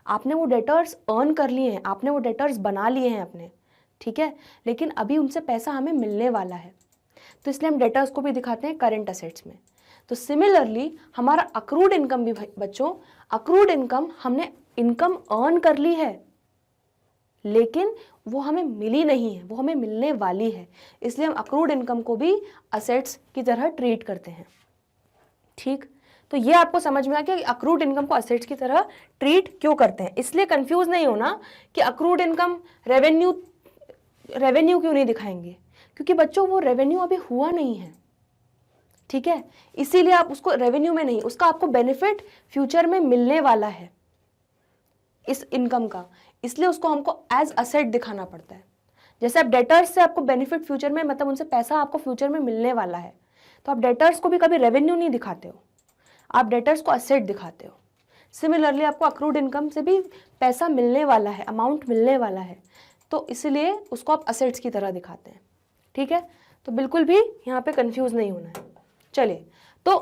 Speaker 1: आपने वो डेटर्स अर्न कर लिए हैं, आपने वो डेटर्स बना लिए हैं अपने, ठीक है, लेकिन अभी उनसे पैसा हमें मिलने वाला है, तो इसलिए हम डेटर्स को भी दिखाते हैं करंट असेट्स में। तो सिमिलरली हमारा अक्रूड इनकम भी बच्चों, अक्रूड इनकम हमने इनकम अर्न कर ली है, लेकिन वो हमें मिली नहीं है, वो हमें मिलने वाली है। इसलिए हम अक्रूड इनकम को भी असेट्स की तरह ट्रीट करते हैं। ठीक, तो ये आपको समझ में आ गया कि अक्रूड इनकम को असेट्स की तरह ट्रीट क्यों करते हैं। इसलिए कंफ्यूज नहीं होना कि अक्रूड इनकम रेवेन्यू क्यों नहीं दिखाएंगे, क्योंकि बच्चों वो रेवेन्यू अभी हुआ नहीं है। ठीक है, इसीलिए आप उसको रेवेन्यू में नहीं, उसका आपको बेनिफिट फ्यूचर में मिलने वाला है इस इनकम का, इसलिए उसको हमको एज असेट दिखाना पड़ता है। जैसे आप डेटर्स से आपको बेनिफिट फ्यूचर में, मतलब उनसे पैसा आपको फ्यूचर में मिलने वाला है, तो आप डेटर्स को भी कभी रेवेन्यू नहीं दिखाते हो, आप डेटर्स को असेट दिखाते हो। सिमिलरली आपको अक्रूड इनकम से भी पैसा मिलने वाला है, अमाउंट मिलने वाला है, तो इसलिए उसको आप असेट्स की तरह दिखाते हैं। ठीक है, तो बिल्कुल भी यहाँ पे कंफ्यूज नहीं होना है। चलिए, तो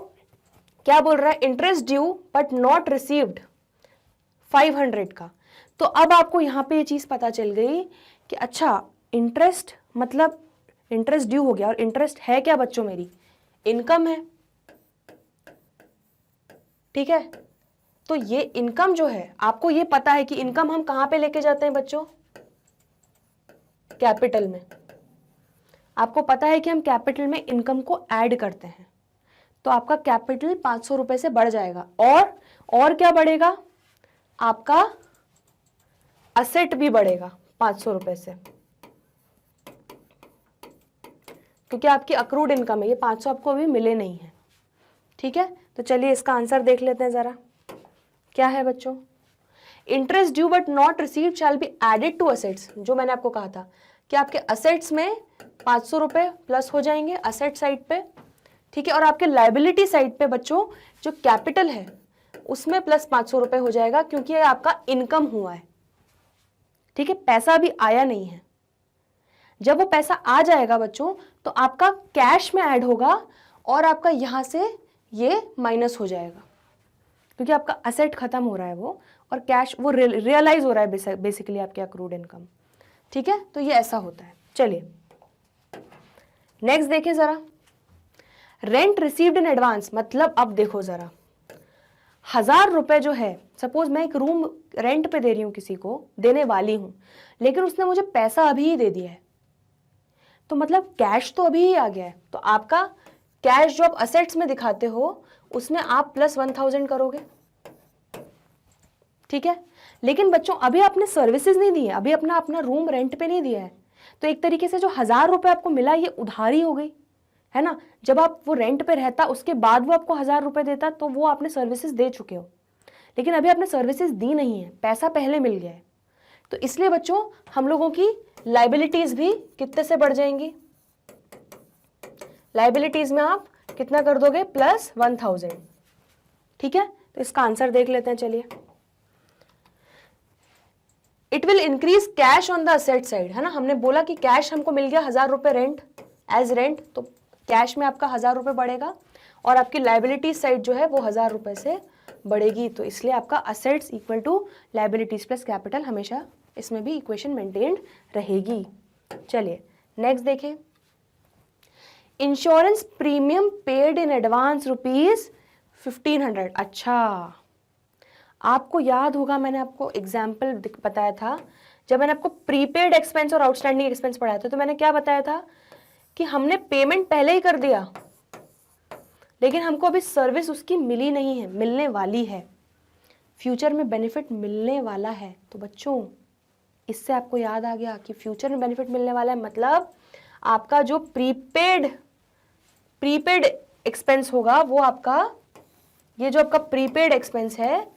Speaker 1: क्या बोल रहा है, interest due but not received 500 का। तो अब आपको यहाँ पे ये चीज़ पता चल गई कि अच्छा, इंटरेस्ट मतलब इंटरेस्ट ड्यू हो गया, और इंटरेस्ट है क्या बच्चों, मेरी इनकम है। ठीक है, तो ये इनकम जो है, आपको ये पता है कि इनकम हम कहाँ पे लेके जाते हैं बच्चों, कैपिटल में। आपको पता है कि हम कैपिटल में इनकम को ऐड करते हैं, तो आपका कैपिटल 500 रुपए से बढ़ जाएगा, और क्या बढ़ेगा, आपका असेट भी बढ़ेगा 500 रुपए से, क्योंकि आपकी अक्रूड इनकम है, ये 500 आपको अभी मिले नहीं है। ठीक है, तो चलिए इसका आंसर देख लेते हैं जरा, क्या है बच्चों, interest due but not received shall be added to assets. जो मैंने आपको कहा था कि आपके असेट्स में 500 रुपए प्लस हो जाएंगे असेट साइड पे। ठीक है, और आपके लायबिलिटी साइड पे बच्चों जो कैपिटल है उसमें प्लस 500 रुपए हो जाएगा, क्योंकि ये आपका इनकम हुआ है। ठीक है, पैसा अभी आया नहीं है। जब वो पैसा आ जाएगा बच्चों, तो आपका कैश में ऐड होगा, और आपका यहां से ये माइनस हो जाएगा, क्योंकि आपका असेट खत्म हो रहा है वो, और कैश वो रियलाइज हो रहा है बेसिकली आपके अक्रूड इनकम। ठीक है, तो ये ऐसा होता है। चलिए नेक्स्ट देखें जरा, रेंट रिसीव्ड इन एडवांस। मतलब अब देखो जरा, 1000 रुपए जो है, सपोज मैं एक रूम रेंट पे दे रही हूं, किसी को देने वाली हूं, लेकिन उसने मुझे पैसा अभी ही दे दिया है, तो मतलब कैश तो अभी ही आ गया है। तो आपका कैश जो आप असेट्स में दिखाते हो, उसमें आप प्लस 1000 करोगे। ठीक है, लेकिन बच्चों अभी आपने सर्विसेज नहीं दी है, अभी अपना रूम रेंट पे नहीं दिया है, तो एक तरीके से जो 1000 रुपए आपको मिला, ये उधारी हो गई है ना। जब आप वो रेंट पे रहता, उसके बाद वो आपको 1000 रुपए देता, तो वो आपने सर्विसेज दे चुके हो, लेकिन अभी आपने सर्विसेज दी नहीं है, पैसा पहले मिल गया है। तो इसलिए बच्चों हम लोगों की लाइबिलिटीज भी कितने से बढ़ जाएंगी, लाइबिलिटीज में आप कितना कर दोगे, प्लस 1000। ठीक है, तो इसका आंसर देख लेते हैं। चलिए, it will increase cash on the asset side, है ना। हमने बोला कि कैश हमको मिल गया 1000 रुपए रेंट एज रेंट, तो कैश में आपका 1000 रुपए बढ़ेगा, और आपकी लाइबिलिटी साइड जो है वो 1000 रुपए से बढ़ेगी। तो इसलिए आपका assets equal to liabilities plus capital, हमेशा इसमें भी इक्वेशन मेंटेन्ड रहेगी। चलिए नेक्स्ट देखें, insurance premium paid in advance ₹1500। अच्छा, आपको याद होगा मैंने आपको एग्जाम्पल बताया था, जब मैंने आपको प्रीपेड एक्सपेंस और आउटस्टैंडिंग एक्सपेंस पढ़ाया था, तो मैंने क्या बताया था कि हमने पेमेंट पहले ही कर दिया, लेकिन हमको अभी सर्विस उसकी मिली नहीं है, मिलने वाली है, फ्यूचर में बेनिफिट मिलने वाला है। तो बच्चों इससे आपको याद आ गया कि फ्यूचर में बेनिफिट मिलने वाला है, मतलब आपका जो प्रीपेड एक्सपेंस होगा, वो आपका, ये जो आपका प्रीपेड एक्सपेंस है,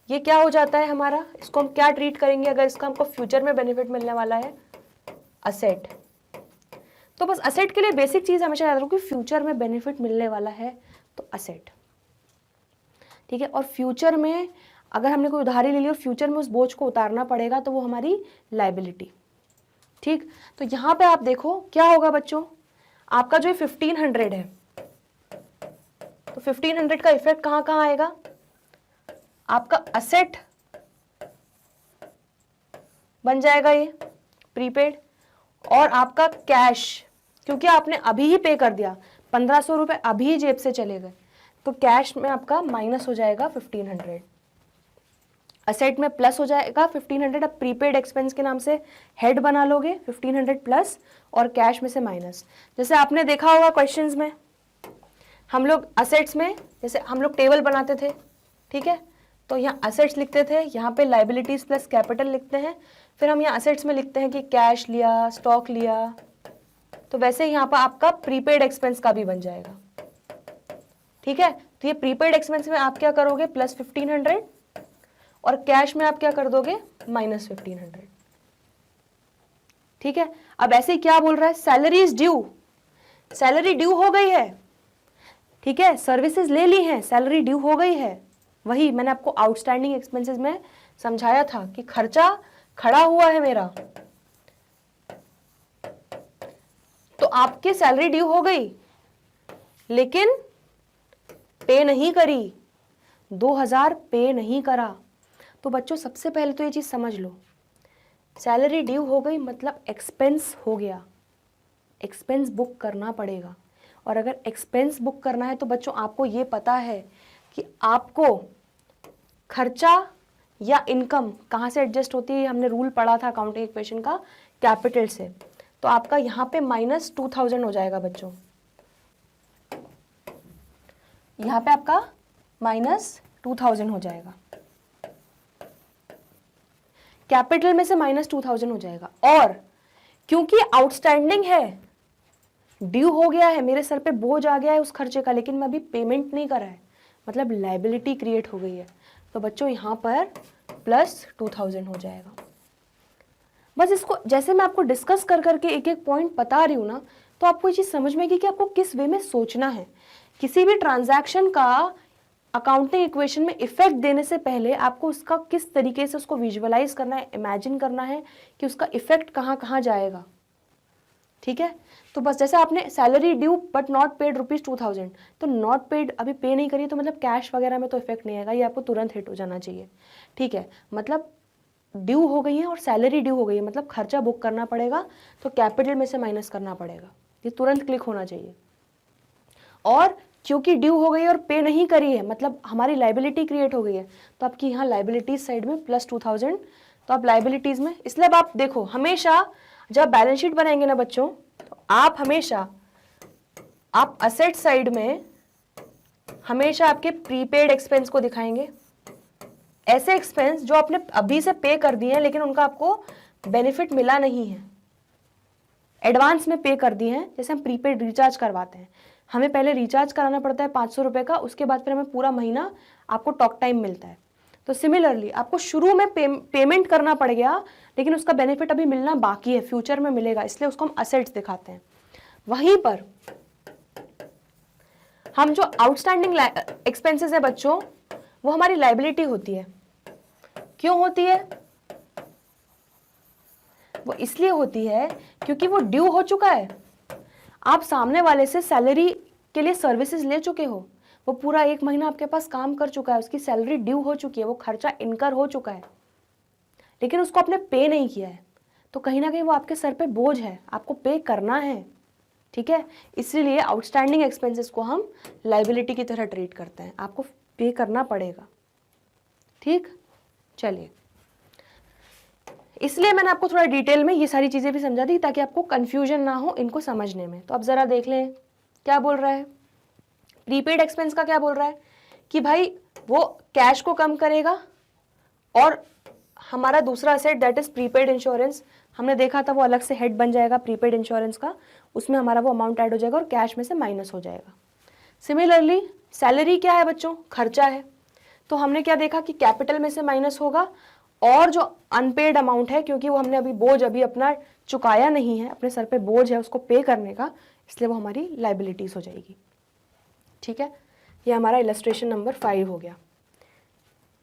Speaker 1: ये क्या हो जाता है हमारा, इसको हम क्या ट्रीट करेंगे अगर इसका हमको फ्यूचर में बेनिफिट मिलने वाला है, असेट। तो बस असेट के लिए बेसिक चीज हमेशा याद रखो कि फ्यूचर में बेनिफिट मिलने वाला है तो असेट। ठीक है, और फ्यूचर में अगर हमने कोई उधारी ले ली और फ्यूचर में उस बोझ को उतारना पड़ेगा, तो वो हमारी लाइबिलिटी। ठीक, तो यहां पे आप देखो क्या होगा बच्चों, आपका जो 1500 है, तो 1500 का इफेक्ट कहां कहां आएगा, आपका असेट बन जाएगा ये प्रीपेड, और आपका कैश, क्योंकि आपने अभी ही पे कर दिया, 1500 रुपए अभी ही जेब से चले गए, तो कैश में आपका माइनस हो जाएगा 1500, असेट में प्लस हो जाएगा 1500। अब प्रीपेड एक्सपेंस के नाम से हेड बना लोगे 1500 प्लस और कैश में से माइनस। जैसे आपने देखा होगा क्वेश्चंस में हम लोग असेट्स में जैसे हम लोग टेबल बनाते थे, ठीक है, तो यहाँ असेट्स लिखते थे, यहाँ पे लाइबिलिटीज प्लस कैपिटल लिखते हैं, फिर हम यहाँ असेट्स में लिखते हैं कि कैश लिया, स्टॉक लिया। तो वैसे यहाँ पर आपका प्रीपेड एक्सपेंस का भी बन जाएगा, ठीक है। तो ये प्रीपेड एक्सपेंस में आप क्या करोगे प्लस 1500 और कैश में आप क्या कर दोगे माइनस 1500, ठीक है। अब ऐसे क्या बोल रहा है, salary is due, salary due हो गई है, ठीक है, सर्विसेज ले ली हैं, सैलरी ड्यू हो गई है। वही मैंने आपको आउटस्टैंडिंग एक्सपेंसेस में समझाया था कि खर्चा खड़ा हुआ है मेरा, तो आपकी सैलरी ड्यू हो गई लेकिन पे नहीं करी, 2000 पे नहीं करा। तो बच्चों सबसे पहले तो ये चीज समझ लो, सैलरी ड्यू हो गई मतलब एक्सपेंस हो गया, एक्सपेंस बुक करना पड़ेगा। और अगर एक्सपेंस बुक करना है तो बच्चों आपको ये पता है कि आपको खर्चा या इनकम कहाँ से एडजस्ट होती है, हमने रूल पढ़ा था अकाउंटिंग इक्वेशन का, कैपिटल से। तो आपका यहाँ पे माइनस 2000 हो जाएगा बच्चों, यहाँ पे आपका माइनस 2000 हो जाएगा, कैपिटल में से माइनस 2000 हो जाएगा। और क्योंकि आउटस्टैंडिंग है, ड्यू हो गया है, मेरे सर पे बोझ आ गया है उस खर्चे का, लेकिन मैं अभी पेमेंट नहीं करा है, मतलब लायबिलिटी क्रिएट हो गई है, तो बच्चों यहाँ पर प्लस 2000 हो जाएगा। बस इसको जैसे मैं आपको डिस्कस कर करके एक एक पॉइंट बता रही हूँ ना, तो आपको ये चीज़ समझ में आएगी कि आपको किस वे में सोचना है। किसी भी ट्रांजैक्शन का अकाउंटिंग इक्वेशन में इफेक्ट देने से पहले आपको उसका किस तरीके से उसको विजुअलाइज करना है, इमेजिन करना है कि उसका इफेक्ट कहाँ कहाँ जाएगा, ठीक है। तो बस जैसे आपने salary due but not paid ₹2000, तो नॉट पेड अभी पे नहीं करी तो मतलब कैश वगैरह में तो इफेक्ट नहीं आएगा, ये आपको तुरंत हिट हो जाना चाहिए, ठीक है। मतलब ड्यू हो गई है और सैलरी ड्यू हो गई है, मतलब खर्चा बुक करना पड़ेगा, तो कैपिटल में से माइनस करना पड़ेगा, ये तुरंत क्लिक होना चाहिए। और क्योंकि ड्यू हो गई और पे नहीं करी है, मतलब हमारी लाइबिलिटी क्रिएट हो गई है, तो आपकी यहाँ लाइबिलिटीज साइड में प्लस 2000, तो आप लाइबिलिटीज में, इसलिए अब आप देखो हमेशा जब बैलेंस शीट बनाएंगे ना बच्चों, तो आप हमेशा आप असेट साइड में हमेशा आपके प्रीपेड एक्सपेंस को दिखाएंगे, ऐसे एक्सपेंस जो आपने अभी से पे कर दिए हैं लेकिन उनका आपको बेनिफिट मिला नहीं है, एडवांस में पे कर दिए हैं। जैसे हम प्रीपेड रिचार्ज करवाते हैं, हमें पहले रिचार्ज कराना पड़ता है 500 रुपये का, उसके बाद फिर हमें पूरा महीना आपको टॉक टाइम मिलता है। तो सिमिलरली आपको शुरू में पेमेंट करना पड़ गया लेकिन उसका बेनिफिट अभी मिलना बाकी है, फ्यूचर में मिलेगा, इसलिए उसको हम असेट्स दिखाते हैं। वहीं पर हम जो आउटस्टैंडिंग एक्सपेंसेस है बच्चों, वो हमारी लाइबिलिटी होती है। क्यों होती है? वो इसलिए होती है क्योंकि वो ड्यू हो चुका है, आप सामने वाले से सैलरी के लिए सर्विसेज ले चुके हो, वो पूरा 1 महीना आपके पास काम कर चुका है, उसकी सैलरी ड्यू हो चुकी है, वो खर्चा इनकर हो चुका है, लेकिन उसको आपने पे नहीं किया है, तो कहीं ना कहीं वो आपके सर पे बोझ है, आपको पे करना है, ठीक है। इसलिए आउटस्टैंडिंग एक्सपेंसेस को हम लाइबिलिटी की तरह ट्रीट करते हैं, आपको पे करना पड़ेगा, ठीक। चलिए, इसलिए मैंने आपको थोड़ा डिटेल में ये सारी चीज़ें भी समझा दी ताकि आपको कन्फ्यूजन ना हो इनको समझने में। तो अब ज़रा देख लें क्या बोल रहा है। प्रीपेड एक्सपेंस का क्या बोल रहा है कि भाई वो कैश को कम करेगा और हमारा दूसरा asset that is prepaid insurance, हमने देखा था वो अलग से हेड बन जाएगा प्रीपेड इंश्योरेंस का, उसमें हमारा वो अमाउंट ऐड हो जाएगा और कैश में से माइनस हो जाएगा। सिमिलरली सैलरी क्या है बच्चों, खर्चा है, तो हमने क्या देखा कि कैपिटल में से माइनस होगा और जो अनपेड अमाउंट है, क्योंकि वो हमने अभी बोझ अभी अपना चुकाया नहीं है, अपने सर पे बोझ है उसको पे करने का, इसलिए वो हमारी लाइबिलिटीज हो जाएगी, ठीक है। ये हमारा इलस्ट्रेशन नंबर 5 हो गया।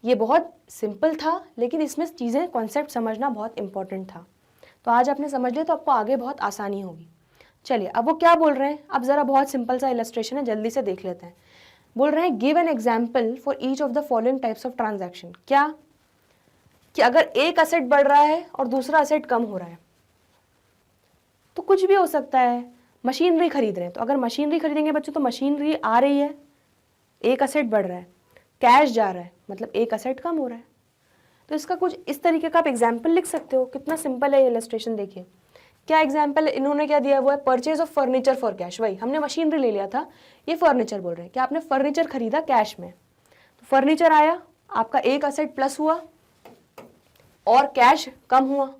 Speaker 1: ये बहुत सिंपल था लेकिन इसमें चीज़ें कॉन्सेप्ट समझना बहुत इंपॉर्टेंट था, तो आज आपने समझ लिया तो आपको आगे बहुत आसानी होगी। चलिए अब वो क्या बोल रहे हैं, अब ज़रा बहुत सिंपल सा इलस्ट्रेशन है, जल्दी से देख लेते हैं। बोल रहे हैं give an example for each of the following types of transaction. क्या कि अगर एक असेट बढ़ रहा है और दूसरा असेट कम हो रहा है, तो कुछ भी हो सकता है। मशीनरी खरीद रहे हैं, तो अगर मशीनरी खरीदेंगे बच्चों तो मशीनरी आ रही है, एक असेट बढ़ रहा है, कैश जा रहा है, मतलब एक असेट कम हो रहा है। तो इसका कुछ इस तरीके का आप एग्जाम्पल लिख सकते हो। कितना सिंपल है ये इलस्ट्रेशन, देखिए क्या एग्जाम्पल इन्होंने क्या दिया हुआ है, purchase of furniture for cash. वही हमने मशीनरी ले लिया था, ये फर्नीचर बोल रहे हैं कि आपने फर्नीचर खरीदा कैश में। तो फर्नीचर आया, आपका एक असेट प्लस हुआ और कैश कम हुआ।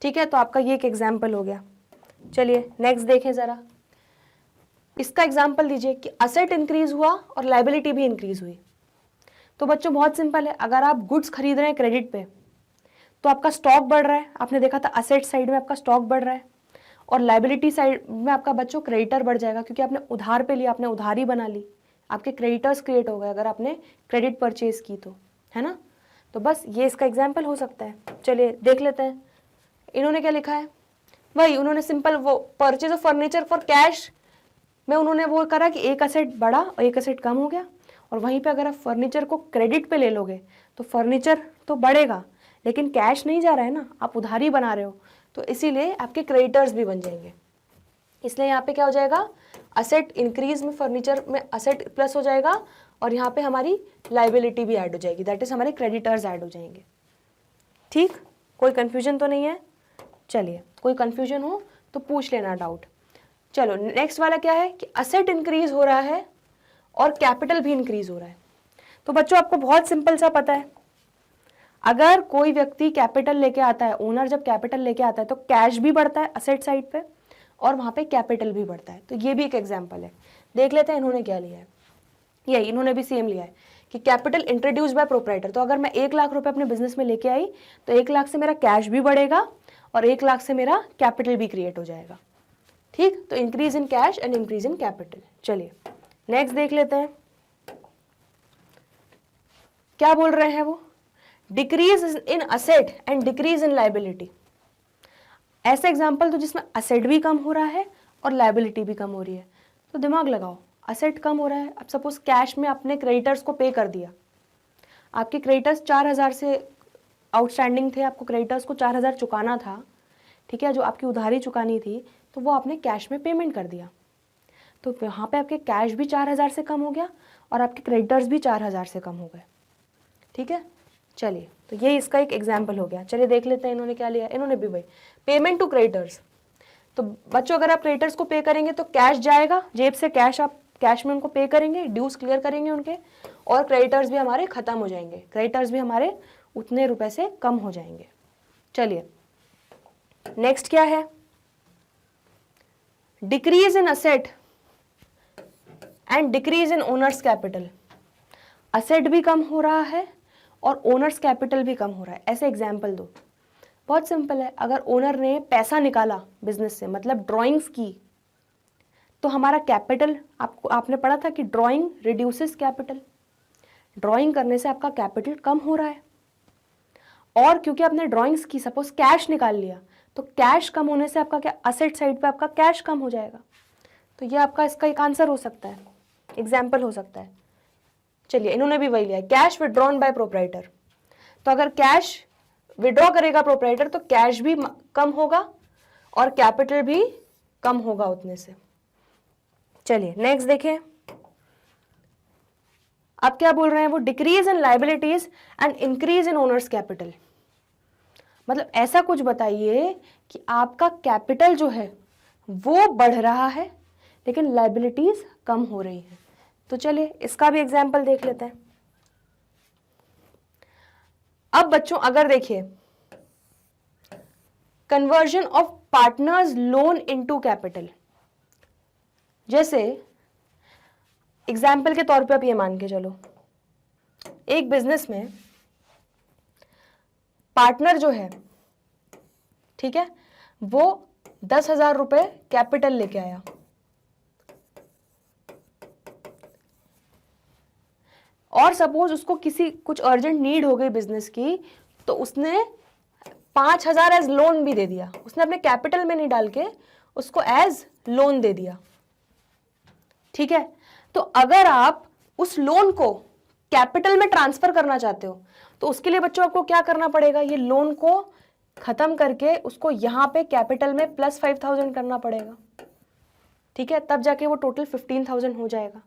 Speaker 1: ठीक है, तो आपका ये एक एग्जाम्पल हो गया। चलिए नेक्स्ट देखें ज़रा, इसका एग्जाम्पल दीजिए कि असेट इंक्रीज हुआ और लाइबिलिटी भी इंक्रीज हुई। तो बच्चों बहुत सिंपल है, अगर आप गुड्स खरीद रहे हैं क्रेडिट पे तो आपका स्टॉक बढ़ रहा है। आपने देखा था असेट साइड में आपका स्टॉक बढ़ रहा है और लाइबिलिटी साइड में आपका बच्चों क्रेडिटर बढ़ जाएगा, क्योंकि आपने उधार पे लिया, आपने उधारी बना ली, आपके क्रेडिटर्स क्रिएट हो गए अगर आपने क्रेडिट परचेज की तो, है ना। तो बस ये इसका एग्जाम्पल हो सकता है। चलिए देख लेते हैं इन्होंने क्या लिखा है। वही उन्होंने सिंपल वो purchase of furniture for cash में उन्होंने वो करा कि एक असेट बढ़ा और एक असेट कम हो गया। और वहीं पे अगर आप फर्नीचर को क्रेडिट पे ले लोगे तो फर्नीचर तो बढ़ेगा लेकिन कैश नहीं जा रहा है ना, आप उधारी बना रहे हो, तो इसीलिए आपके क्रेडिटर्स भी बन जाएंगे। इसलिए यहाँ पे क्या हो जाएगा, असेट इंक्रीज में फर्नीचर में असेट प्लस हो जाएगा और यहाँ पे हमारी लाइबिलिटी भी ऐड हो जाएगी, दैट इज हमारे क्रेडिटर्स ऐड हो जाएंगे। ठीक, कोई कन्फ्यूजन तो नहीं है। चलिए कोई कन्फ्यूजन हो तो पूछ लेना डाउट। चलो नेक्स्ट वाला क्या है कि असेट इंक्रीज हो रहा है और कैपिटल भी इंक्रीज हो रहा है। तो बच्चों आपको बहुत सिंपल सा पता है, अगर कोई व्यक्ति कैपिटल लेके आता है, ओनर जब कैपिटल लेके आता है तो कैश भी बढ़ता है असेट साइड पे और वहां पे कैपिटल भी बढ़ता है। तो ये भी एक एग्जांपल है। देख लेते हैं इन्होंने क्या लिया है। यही इन्होंने भी सेम लिया है कि कैपिटल इंट्रोड्यूस बाय प्रोप्राइटर। तो अगर मैं 1 लाख रुपए अपने बिजनेस में लेके आई तो 1 लाख से मेरा कैश भी बढ़ेगा और 1 लाख से मेरा कैपिटल भी क्रिएट हो जाएगा। ठीक, तो increase in cash and increase in capital. चलिए नेक्स्ट देख लेते हैं क्या बोल रहे हैं वो, decrease in asset and decrease in liability. ऐसा एग्जांपल तो जिसमें असेट भी कम हो रहा है और लाइबिलिटी भी कम हो रही है। तो दिमाग लगाओ, असेट कम हो रहा है, अब सपोज कैश में अपने क्रेडिटर्स को पे कर दिया, आपके क्रेडिटर्स 4,000 से आउटस्टैंडिंग थे, आपको क्रेडिटर्स को 4,000 चुकाना था, ठीक है, जो आपकी उधारी चुकानी थी, तो वो आपने कैश में पेमेंट कर दिया। तो यहाँ पे आपके कैश भी 4,000 से कम हो गया और आपके क्रेडिटर्स भी 4,000 से कम हो गए। ठीक है, चलिए तो ये इसका एक एग्जाम्पल हो गया। चलिए देख लेते हैं इन्होंने क्या लिया। इन्होंने भी भाई पेमेंट टू क्रेडिटर्स। तो बच्चों अगर आप क्रेडिटर्स को पे करेंगे तो कैश जाएगा जेब से, कैश आप कैश में उनको पे करेंगे, ड्यूज क्लियर करेंगे उनके, और क्रेडिटर्स भी हमारे खत्म हो जाएंगे, क्रेडिटर्स भी हमारे उतने रुपए से कम हो जाएंगे। चलिए नेक्स्ट क्या है, decrease in asset and decrease in owners capital. Asset भी कम हो रहा है और ओनर्स कैपिटल भी कम हो रहा है। ऐसे एग्जाम्पल दो। बहुत सिंपल है, अगर ओनर ने पैसा निकाला बिजनेस से, मतलब ड्राइंग्स की, तो हमारा कैपिटल, आपने पढ़ा था कि ड्राइंग रिड्यूसेस कैपिटल, ड्राइंग करने से आपका कैपिटल कम हो रहा है। और क्योंकि आपने ड्राइंग्स की, सपोज कैश निकाल लिया, तो कैश कम होने से आपका क्या, असेट साइड पे आपका कैश कम हो जाएगा। तो ये आपका इसका एक आंसर हो सकता है, एग्जाम्पल हो सकता है। चलिए इन्होंने भी वही लिया, कैश विड्रॉन बाय प्रोप्राइटर। तो अगर कैश विड्रॉ करेगा प्रोप्राइटर तो कैश भी कम होगा और कैपिटल भी कम होगा उतने से। चलिए नेक्स्ट देखें, अब क्या बोल रहे हैं वो, decrease in liabilities and increase in owners capital. मतलब ऐसा कुछ बताइए कि आपका कैपिटल जो है वो बढ़ रहा है लेकिन लाइबिलिटीज कम हो रही है। तो चलिए इसका भी एग्जाम्पल देख लेते हैं। अब बच्चों अगर देखिए, conversion of partners loan into capital, जैसे एग्जाम्पल के तौर पे आप ये मान के चलो, एक बिजनेस में पार्टनर जो है, ठीक है, वो 10,000 रुपए कैपिटल लेके आया और सपोज उसको किसी कुछ अर्जेंट नीड हो गई बिजनेस की, तो उसने 5,000 एज लोन भी दे दिया। उसने अपने कैपिटल में नहीं डाल के उसको एज लोन दे दिया। ठीक है, तो अगर आप उस लोन को कैपिटल में ट्रांसफर करना चाहते हो तो उसके लिए बच्चों आपको क्या करना पड़ेगा, ये लोन को खत्म करके उसको यहां पे कैपिटल में प्लस 5,000 करना पड़ेगा। ठीक है, तब जाके वो टोटल 15,000 हो जाएगा।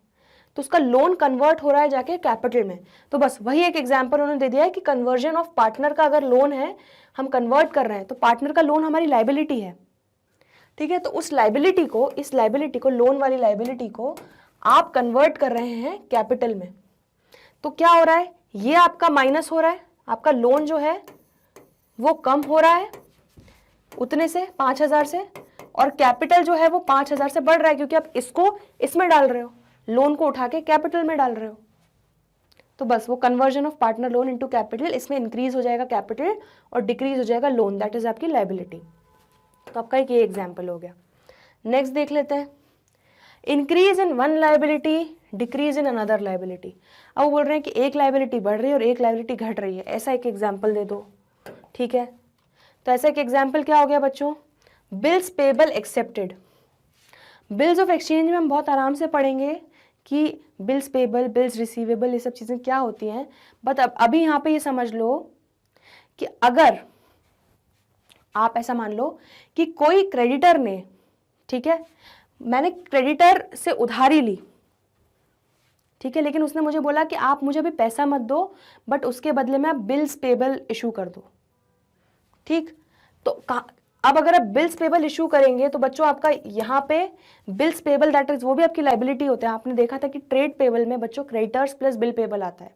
Speaker 1: तो उसका लोन कन्वर्ट हो रहा है जाके कैपिटल में। तो बस वही एक एग्जांपल उन्होंने दे दिया है कि कन्वर्जन ऑफ पार्टनर का अगर लोन है, हम कन्वर्ट कर रहे हैं, तो पार्टनर का लोन हमारी लाइबिलिटी है, ठीक है। तो उस लाइबिलिटी को, इस लाइबिलिटी को, लोन वाली लाइबिलिटी को आप कन्वर्ट कर रहे हैं कैपिटल में। तो क्या हो रहा है, ये आपका माइनस हो रहा है, आपका लोन जो है वो कम हो रहा है उतने से 5,000 से, और कैपिटल जो है वो 5,000 से बढ़ रहा है, क्योंकि आप इसको इसमें डाल रहे हो, लोन को उठा के कैपिटल में डाल रहे हो। तो बस वो conversion of partner loan into capital, इसमें इंक्रीज हो जाएगा कैपिटल और डिक्रीज हो जाएगा लोन, दैट इज आपकी लाइबिलिटी। तो आपका एक ये एग्जाम्पल हो गया। नेक्स्ट देख लेते हैं, increase in one liability, decrease in another liability. अब वो बोल रहे हैं कि एक लाइबिलिटी बढ़ रही है और एक लाइबिलिटी घट रही है, ऐसा एक एग्जाम्पल दे दो, ठीक है। तो ऐसा एक एग्जाम्पल क्या हो गया बच्चों, bills payable accepted. Bills of exchange में हम बहुत आराम से पढ़ेंगे कि बिल्स पेबल, बिल्स रिसीवेबल, ये सब चीज़ें क्या होती हैं, बट अब अभी यहाँ पे ये समझ लो कि अगर आप ऐसा मान लो कि कोई क्रेडिटर ने, ठीक है, मैंने क्रेडिटर से उधारी ली, ठीक है, लेकिन उसने मुझे बोला कि आप मुझे अभी पैसा मत दो, बट उसके बदले में आप बिल्स पेबल इशू कर दो, ठीक। तो अब अगर आप बिल्स पेबल इशू करेंगे तो बच्चों आपका यहाँ पे बिल्स पेबल दैट इज वो भी आपकी लाइबिलिटी होते हैं। आपने देखा था कि ट्रेड पेबल में बच्चों क्रेडिटर्स प्लस बिल पेबल आता है।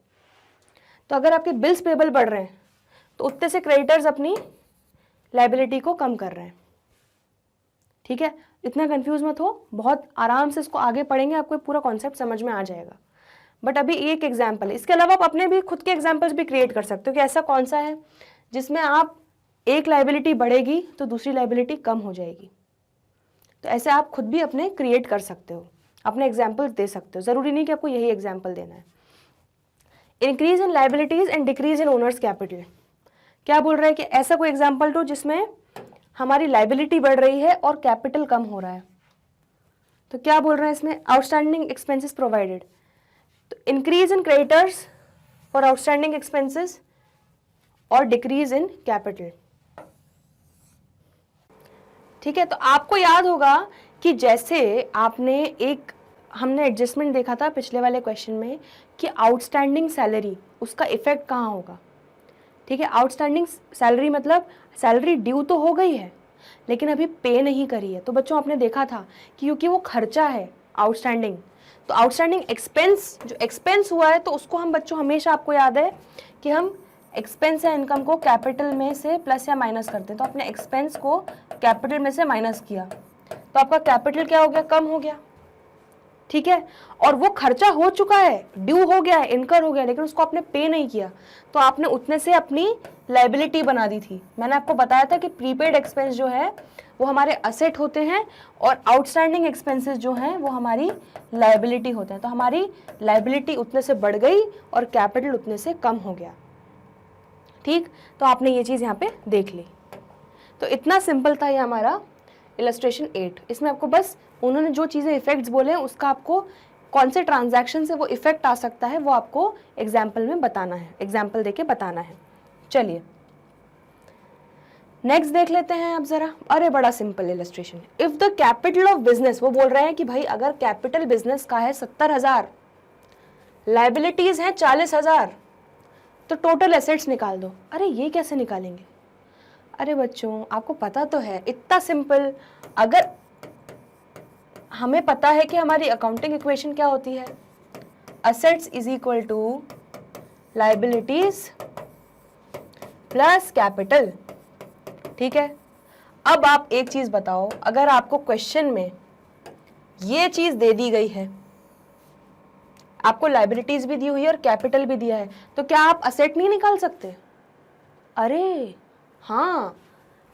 Speaker 1: तो अगर आपके बिल्स पेबल बढ़ रहे हैं तो उतने से क्रेडिटर्स अपनी लाइबिलिटी को कम कर रहे हैं, ठीक है। इतना कंफ्यूज मत हो, बहुत आराम से इसको आगे पढ़ेंगे, आपको पूरा कॉन्सेप्ट समझ में आ जाएगा। बट अभी एक एग्जाम्पल है, इसके अलावा आप अपने भी खुद के एग्जाम्पल्स भी क्रिएट कर सकते हो कि ऐसा कौन सा है जिसमें आप एक लाइबिलिटी बढ़ेगी तो दूसरी लाइबिलिटी कम हो जाएगी। तो ऐसे आप खुद भी अपने क्रिएट कर सकते हो, अपने एग्जाम्पल्स दे सकते हो, जरूरी नहीं कि आपको यही एग्जाम्पल देना है। Increase in liabilities and decrease in owners capital, क्या बोल रहा है कि ऐसा कोई एग्जाम्पल दो जिसमें हमारी लाइबिलिटी बढ़ रही है और कैपिटल कम हो रहा है। तो क्या बोल रहे हैं इसमें, आउटस्टैंडिंग एक्सपेंसेस प्रोवाइडेड, तो increase in creditors for outstanding expenses और डिक्रीज इन कैपिटल, ठीक है। तो आपको याद होगा कि जैसे आपने एक, हमने एडजस्टमेंट देखा था पिछले वाले क्वेश्चन में कि आउटस्टैंडिंग सैलरी, उसका इफेक्ट कहाँ होगा, ठीक है। आउटस्टैंडिंग सैलरी मतलब सैलरी ड्यू तो हो गई है लेकिन अभी पे नहीं करी है। तो बच्चों आपने देखा था कि क्योंकि वो खर्चा है आउटस्टैंडिंग, तो आउटस्टैंडिंग एक्सपेंस, जो एक्सपेंस हुआ है, तो उसको हम बच्चों हमेशा, आपको याद है कि हम एक्सपेंस या इनकम को कैपिटल में से प्लस या माइनस करते हैं। तो आपने एक्सपेंस को कैपिटल में से माइनस किया तो आपका कैपिटल क्या हो गया, कम हो गया, ठीक है। और वो खर्चा हो चुका है, ड्यू हो गया है, इनकर हो गया, लेकिन उसको आपने पे नहीं किया, तो आपने उतने से अपनी लाइबिलिटी बना दी थी। मैंने आपको बताया था कि प्रीपेड एक्सपेंस जो है वो हमारे असेट होते हैं और आउटस्टैंडिंग एक्सपेंसेस जो हैं वो हमारी लाइबिलिटी होते हैं। तो हमारी लाइबिलिटी उतने से बढ़ गई और कैपिटल उतने से कम हो गया, ठीक। तो आपने ये चीज़ यहाँ पे देख ली। तो इतना सिंपल था ये हमारा इलस्ट्रेशन 8। इसमें आपको बस उन्होंने जो चीज़ें इफेक्ट्स बोले हैं उसका आपको कौन से ट्रांजैक्शन से वो इफेक्ट आ सकता है वो आपको एग्जाम्पल में बताना है, एग्जाम्पल देके बताना है। चलिए नेक्स्ट देख लेते हैं अब जरा। अरे बड़ा simple illustration, if the capital of business, वो बोल रहे हैं कि भाई अगर कैपिटल बिजनेस का है 70,000, लाइबिलिटीज हैं 40,000, तो टोटल एसेट्स निकाल दो। अरे ये कैसे निकालेंगे, अरे बच्चों आपको पता तो है, इतना सिंपल। अगर हमें पता है कि हमारी अकाउंटिंग इक्वेशन क्या होती है, assets is equal to liabilities plus capital, ठीक है। अब आप एक चीज बताओ, अगर आपको क्वेश्चन में ये चीज दे दी गई है, आपको लाइबिलिटीज भी दी हुई है और कैपिटल भी दिया है, तो क्या आप असेट नहीं निकाल सकते? अरे हाँ,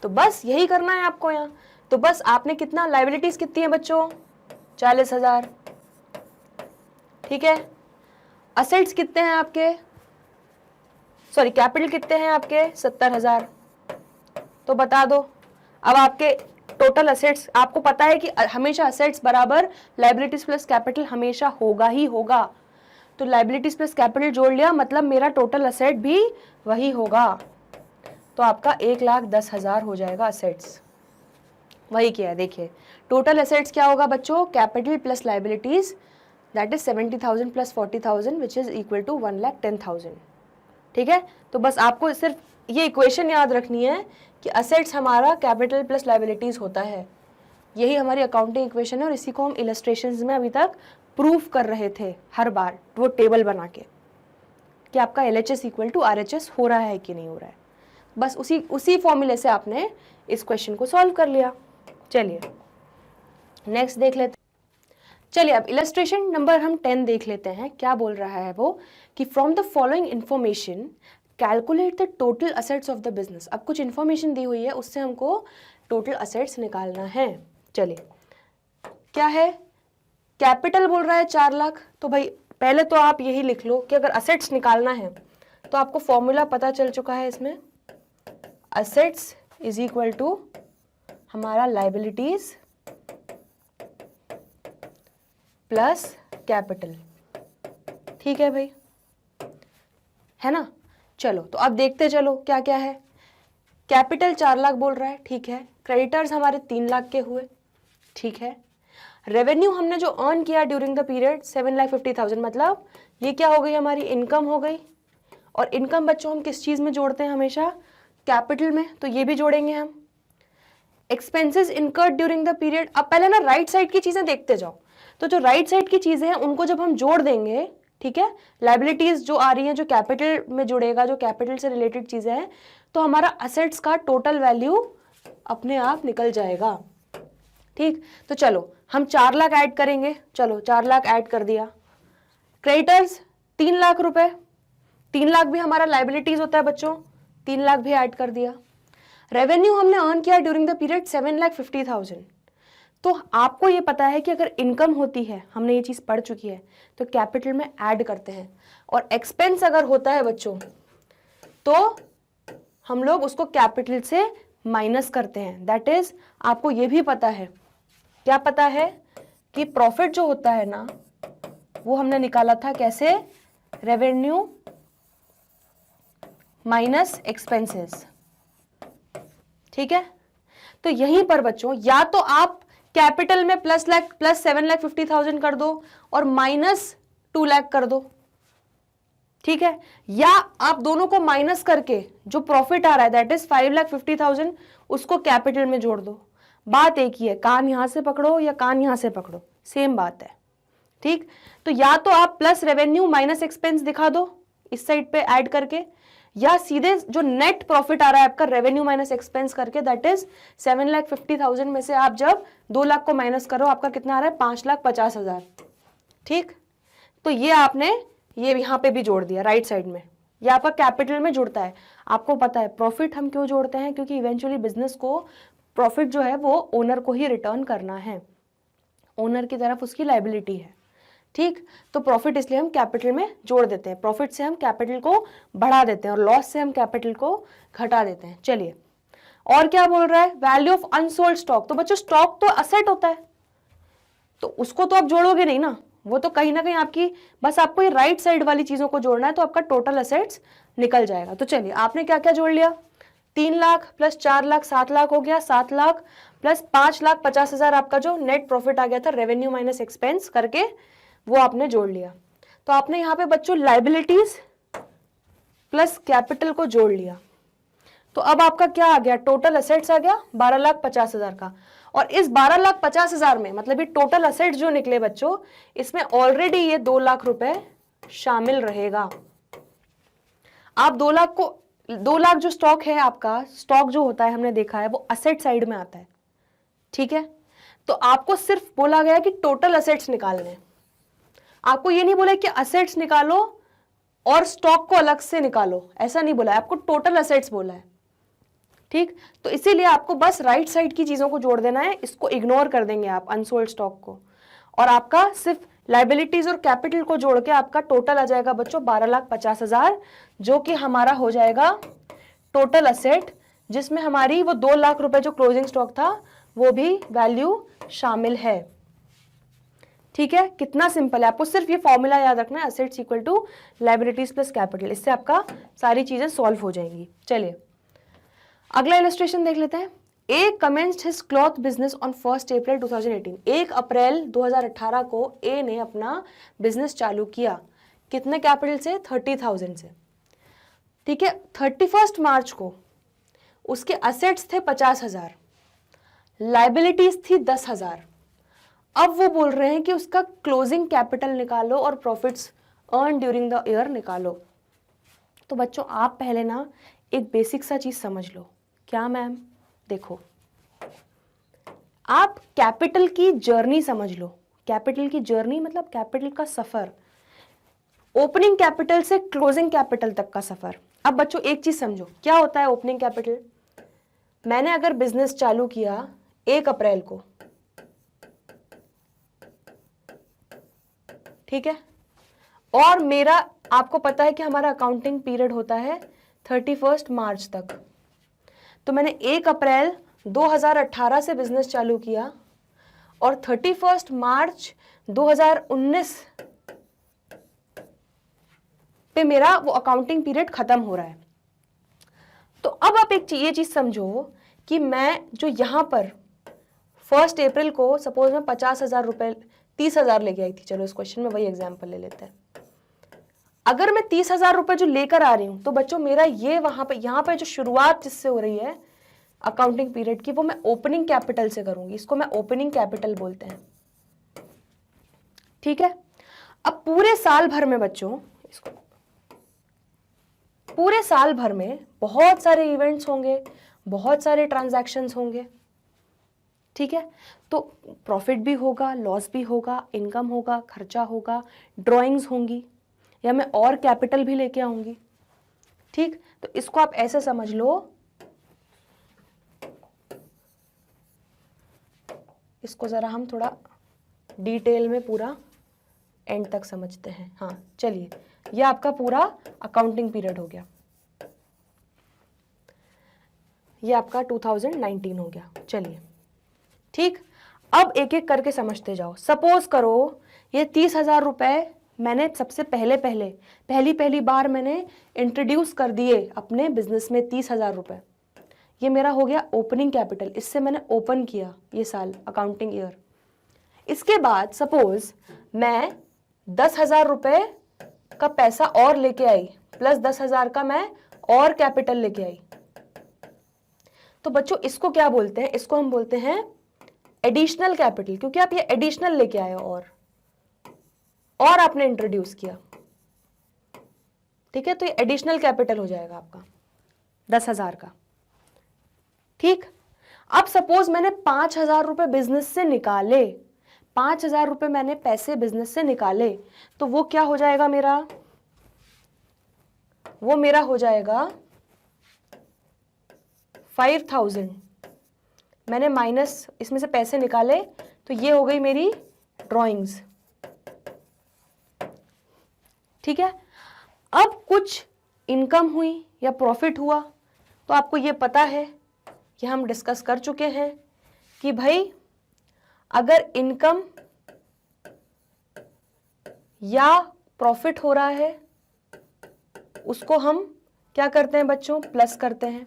Speaker 1: तो बस यही करना है आपको यहाँ। तो बस आपने कितना, लाइबिलिटीज कितनी है बच्चों, 40,000, ठीक है। असेट्स कितने हैं आपके, सॉरी कैपिटल कितने हैं आपके, 70,000, तो बता दो। अब आपके टोटल असेट्स, आपको पता है कि हमेशा असेट्स बराबर लाइबिलिटीज प्लस कैपिटल हमेशा होगा ही होगा, तो लाइबिलिटीज प्लस कैपिटल जोड़ लिया, मतलब मेरा टोटल असेट भी वही होगा। तो आपका 1,10,000 हो जाएगा असेट्स, वही क्या है देखिए। टोटल असेट्स क्या होगा बच्चों, capital plus liabilities that is 70,000 plus 40,000 which is equal to 1,10,000। ठीक है, तो बस आपको सिर्फ ये इक्वेशन याद रखनी है कि असेट्स हमारा कैपिटल प्लस लाइबिलिटीज होता है। यही हमारी अकाउंटिंग इक्वेशन है और इसी को हम इलस्ट्रेशंस में अभी तक प्रूफ कर रहे थे हर बार, वो टेबल बना के कि आपका LHS इक्वल टू RHS हो रहा है कि नहीं हो रहा है। बस उसी फॉर्मूले से आपने इस क्वेश्चन को सॉल्व कर लिया। चलिए नेक्स्ट देख लेते हैं। चलिए अब इलस्ट्रेशन नंबर हम 10 देख लेते हैं। क्या बोल रहा है वो कि from the following information calculate the total assets of the business. अब कुछ इंफॉर्मेशन दी हुई है, उससे हमको टोटल असेट्स निकालना है। चलिए क्या है, कैपिटल बोल रहा है 4 लाख, तो भाई पहले तो आप यही लिख लो कि अगर असेट्स निकालना है तो आपको फॉर्मूला पता चल चुका है इसमें, असेट्स इज इक्वल टू हमारा लाइबिलिटीज प्लस कैपिटल। ठीक है भाई, है ना। चलो तो अब देखते चलो क्या क्या है। कैपिटल 4 लाख बोल रहा है, ठीक है। क्रेडिटर्स हमारे 3 लाख के हुए, ठीक है। रेवेन्यू हमने जो अर्न किया ड्यूरिंग द पीरियड 7,50,000, मतलब ये क्या हो गई, हमारी इनकम हो गई। और इनकम बच्चों हम किस चीज़ में जोड़ते हैं हमेशा, कैपिटल में, तो ये भी जोड़ेंगे हम। Expenses incurred during the period. अब पहले ना राइट साइड की चीज़ें देखते जाओ, तो जो राइट साइड की चीज़ें हैं उनको जब हम जोड़ देंगे, ठीक है, लाइबिलिटीज जो आ रही हैं जो कैपिटल में जुड़ेगा, जो कैपिटल से रिलेटेड चीज़ें हैं, तो हमारा असेट्स का टोटल वैल्यू अपने आप निकल जाएगा। ठीक, तो चलो हम 4 लाख ऐड करेंगे। चलो 4 लाख ऐड कर दिया। क्रेडिटर्स 3 लाख रुपए, 3 लाख भी हमारा लाइबिलिटीज होता है बच्चों, 3 लाख भी ऐड कर दिया। रेवेन्यू हमने अर्न किया ड्यूरिंग द पीरियड 7,50,000। तो आपको ये पता है कि अगर इनकम होती है, हमने ये चीज़ पढ़ चुकी है, तो कैपिटल में ऐड करते हैं। और एक्सपेंस अगर होता है बच्चों तो हम लोग उसको कैपिटल से माइनस करते हैं। दैट इज आपको ये भी पता है, क्या पता है कि प्रॉफिट जो होता है ना वो हमने निकाला था कैसे, रेवेन्यू माइनस एक्सपेंसेस। ठीक है, तो यहीं पर बच्चों या तो आप कैपिटल में प्लस 7,50,000 कर दो और माइनस 2 लाख कर दो, ठीक है, या आप दोनों को माइनस करके जो प्रॉफिट आ रहा है दैट इज 5,50,000 उसको कैपिटल में जोड़ दो। बात एक ही है, कान यहां से पकड़ो या कान यहां से पकड़ो, सेम बात है। ठीक, तो या तो आप प्लस रेवेन्यू माइनस एक्सपेंस दिखा दो इस साइड पे ऐड करके, या सीधे जो नेट प्रॉफिट आ रहा है आपका रेवेन्यू माइनस एक्सपेंस करके, दैट इज 7,50,000 में से आप जब 2 लाख को माइनस करो आपका कितना आ रहा है, 5,50,000। ठीक, तो ये आपने ये यहाँ पे भी जोड़ दिया राइट साइड में, ये आपका कैपिटल में जुड़ता है। आपको पता है प्रॉफिट हम क्यों जोड़ते हैं, क्योंकि इवेंचुअली बिजनेस को प्रॉफिट जो है वो ओनर को ही रिटर्न करना है, ओनर की तरफ उसकी लाइबिलिटी है। ठीक, तो प्रॉफिट इसलिए हम कैपिटल में जोड़ देते हैं, प्रॉफिट से हम कैपिटल को बढ़ा देते हैं और लॉस से हम कैपिटल को घटा देते हैं। चलिए और क्या बोल रहा है, वैल्यू ऑफ अनसोल्ड स्टॉक। तो बच्चों स्टॉक तो असेट होता है, तो उसको तो आप जोड़ोगे नहीं ना, वो तो कहीं ना कहीं आपकी, बस आपको ये राइट साइड वाली चीजों को जोड़ना है तो आपका टोटल असेट्स निकल जाएगा। तो चलिए आपने क्या क्या जोड़ लिया, 3 लाख प्लस 4 लाख 7 लाख हो गया, 7 लाख प्लस 5,50,000 आपका जो नेट प्रॉफिट आ गया था रेवेन्यू माइनस एक्सपेंस करके, वो आपने जोड़ लिया। तो आपने यहाँ पे बच्चों लाइबिलिटीज प्लस कैपिटल को जोड़ लिया। तो अब आपका क्या आ गया, टोटल असेट्स आ गया 12,50,000 का। और इस 12,50,000 में मतलब ये टोटल असेट्स जो निकले बच्चों, इसमें ऑलरेडी ये 2 लाख रुपए शामिल रहेगा। आप 2 लाख को, 2 लाख जो स्टॉक है आपका, स्टॉक जो होता है हमने देखा है वो असेट साइड में आता है। ठीक है, तो आपको सिर्फ बोला गया कि टोटल असेट्स निकालने, आपको ये नहीं बोला कि असेट्स निकालो और स्टॉक को अलग से निकालो, ऐसा नहीं बोला है, आपको टोटल असेट्स बोला है। ठीक, तो इसीलिए आपको बस राइट साइड की चीजों को जोड़ देना है, इसको इग्नोर कर देंगे आप अनसोल्ड स्टॉक को, और आपका सिर्फ लाइबिलिटीज और कैपिटल को जोड़ के आपका टोटल आ जाएगा बच्चों 12,50,000, जो कि हमारा हो जाएगा टोटल असेट, जिसमें हमारी वो 2 लाख रुपए जो क्लोजिंग स्टॉक था वो भी वैल्यू शामिल है। ठीक है, कितना सिंपल है, आपको सिर्फ ये फॉर्मूला याद रखना है, assets equal to liabilities plus capital, इससे आपका सारी चीजें सॉल्व हो जाएंगी। चलिए अगला इलस्ट्रेशन देख लेते हैं। A commenced his cloth business on 1 April 2018। 1 April 2018 को ए ने अपना बिजनेस चालू किया। कितने कैपिटल से? 30,000 से। ठीक है। 31 मार्च को उसके असेट्स थे 50,000, लाइबिलिटीज थी 10,000। अब वो बोल रहे हैं कि उसका क्लोजिंग कैपिटल निकालो और profits earn during the year निकालो। तो बच्चों आप पहले ना एक बेसिक सा चीज समझ लो। क्या मैम? देखो, आप कैपिटल की जर्नी समझ लो। कैपिटल की जर्नी मतलब कैपिटल का सफर, ओपनिंग कैपिटल से क्लोजिंग कैपिटल तक का सफर। अब बच्चों एक चीज समझो, क्या होता है ओपनिंग कैपिटल? मैंने अगर बिजनेस चालू किया 1 अप्रैल को, ठीक है, और मेरा, आपको पता है कि हमारा अकाउंटिंग पीरियड होता है 31 मार्च तक, तो मैंने 1 अप्रैल 2018 से बिजनेस चालू किया और 31 मार्च 2019 पे मेरा वो अकाउंटिंग पीरियड खत्म हो रहा है। तो अब आप एक ये चीज समझो कि मैं जो यहां पर 1 अप्रैल को सपोज मैं 50,000 रुपए 30,000 लेके आई थी, चलो इस क्वेश्चन में वही एग्जांपल ले लेते हैं। अगर मैं 30,000 रुपए जो लेकर आ रही हूं, तो बच्चों मेरा ये वहां पे, यहां पे जो शुरुआत जिससे हो रही है अकाउंटिंग पीरियड की, वो मैं ओपनिंग कैपिटल से करूंगी। इसको मैं ओपनिंग कैपिटल बोलते हैं। ठीक है। अब पूरे साल भर में बच्चों, इसको पूरे साल भर में बहुत सारे इवेंट्स होंगे, बहुत सारे ट्रांजैक्शंस होंगे। ठीक है। तो प्रॉफिट भी होगा, लॉस भी होगा, इनकम होगा, खर्चा होगा, ड्राइंग्स होंगी, या मैं और कैपिटल भी लेके आऊंगी। ठीक। तो इसको आप ऐसे समझ लो, इसको जरा हम थोड़ा डिटेल में पूरा एंड तक समझते हैं। हाँ चलिए, यह आपका पूरा अकाउंटिंग पीरियड हो गया, ये आपका 2019 हो गया। चलिए ठीक, अब एक एक करके समझते जाओ। सपोज करो ये 30,000 रुपए मैंने सबसे पहली बार मैंने इंट्रोड्यूस कर दिए अपने बिजनेस में 30,000 रुपए। ये मेरा हो गया ओपनिंग कैपिटल, इससे मैंने ओपन किया ये साल अकाउंटिंग ईयर। इसके बाद सपोज मैं 10,000 रुपए का पैसा और लेके आई, प्लस 10,000 का मैं और कैपिटल लेके आई। तो बच्चों इसको क्या बोलते हैं? इसको हम बोलते हैं एडिशनल कैपिटल, क्योंकि आप ये एडिशनल लेके आए हो और आपने इंट्रोड्यूस किया। ठीक है। तो ये एडिशनल कैपिटल हो जाएगा आपका 10,000 का। ठीक। अब सपोज मैंने 5,000 रुपए बिजनेस से निकाले, 5,000 रुपए मैंने पैसे बिजनेस से निकाले, तो वो क्या हो जाएगा मेरा? वो मेरा हो जाएगा 5,000। मैंने माइनस इसमें से पैसे निकाले, तो ये हो गई मेरी ड्राइंग्स। ठीक है। अब कुछ इनकम हुई या प्रॉफिट हुआ, तो आपको ये पता है कि हम डिस्कस कर चुके हैं कि भाई अगर इनकम या प्रॉफिट हो रहा है उसको हम क्या करते हैं बच्चों? प्लस करते हैं।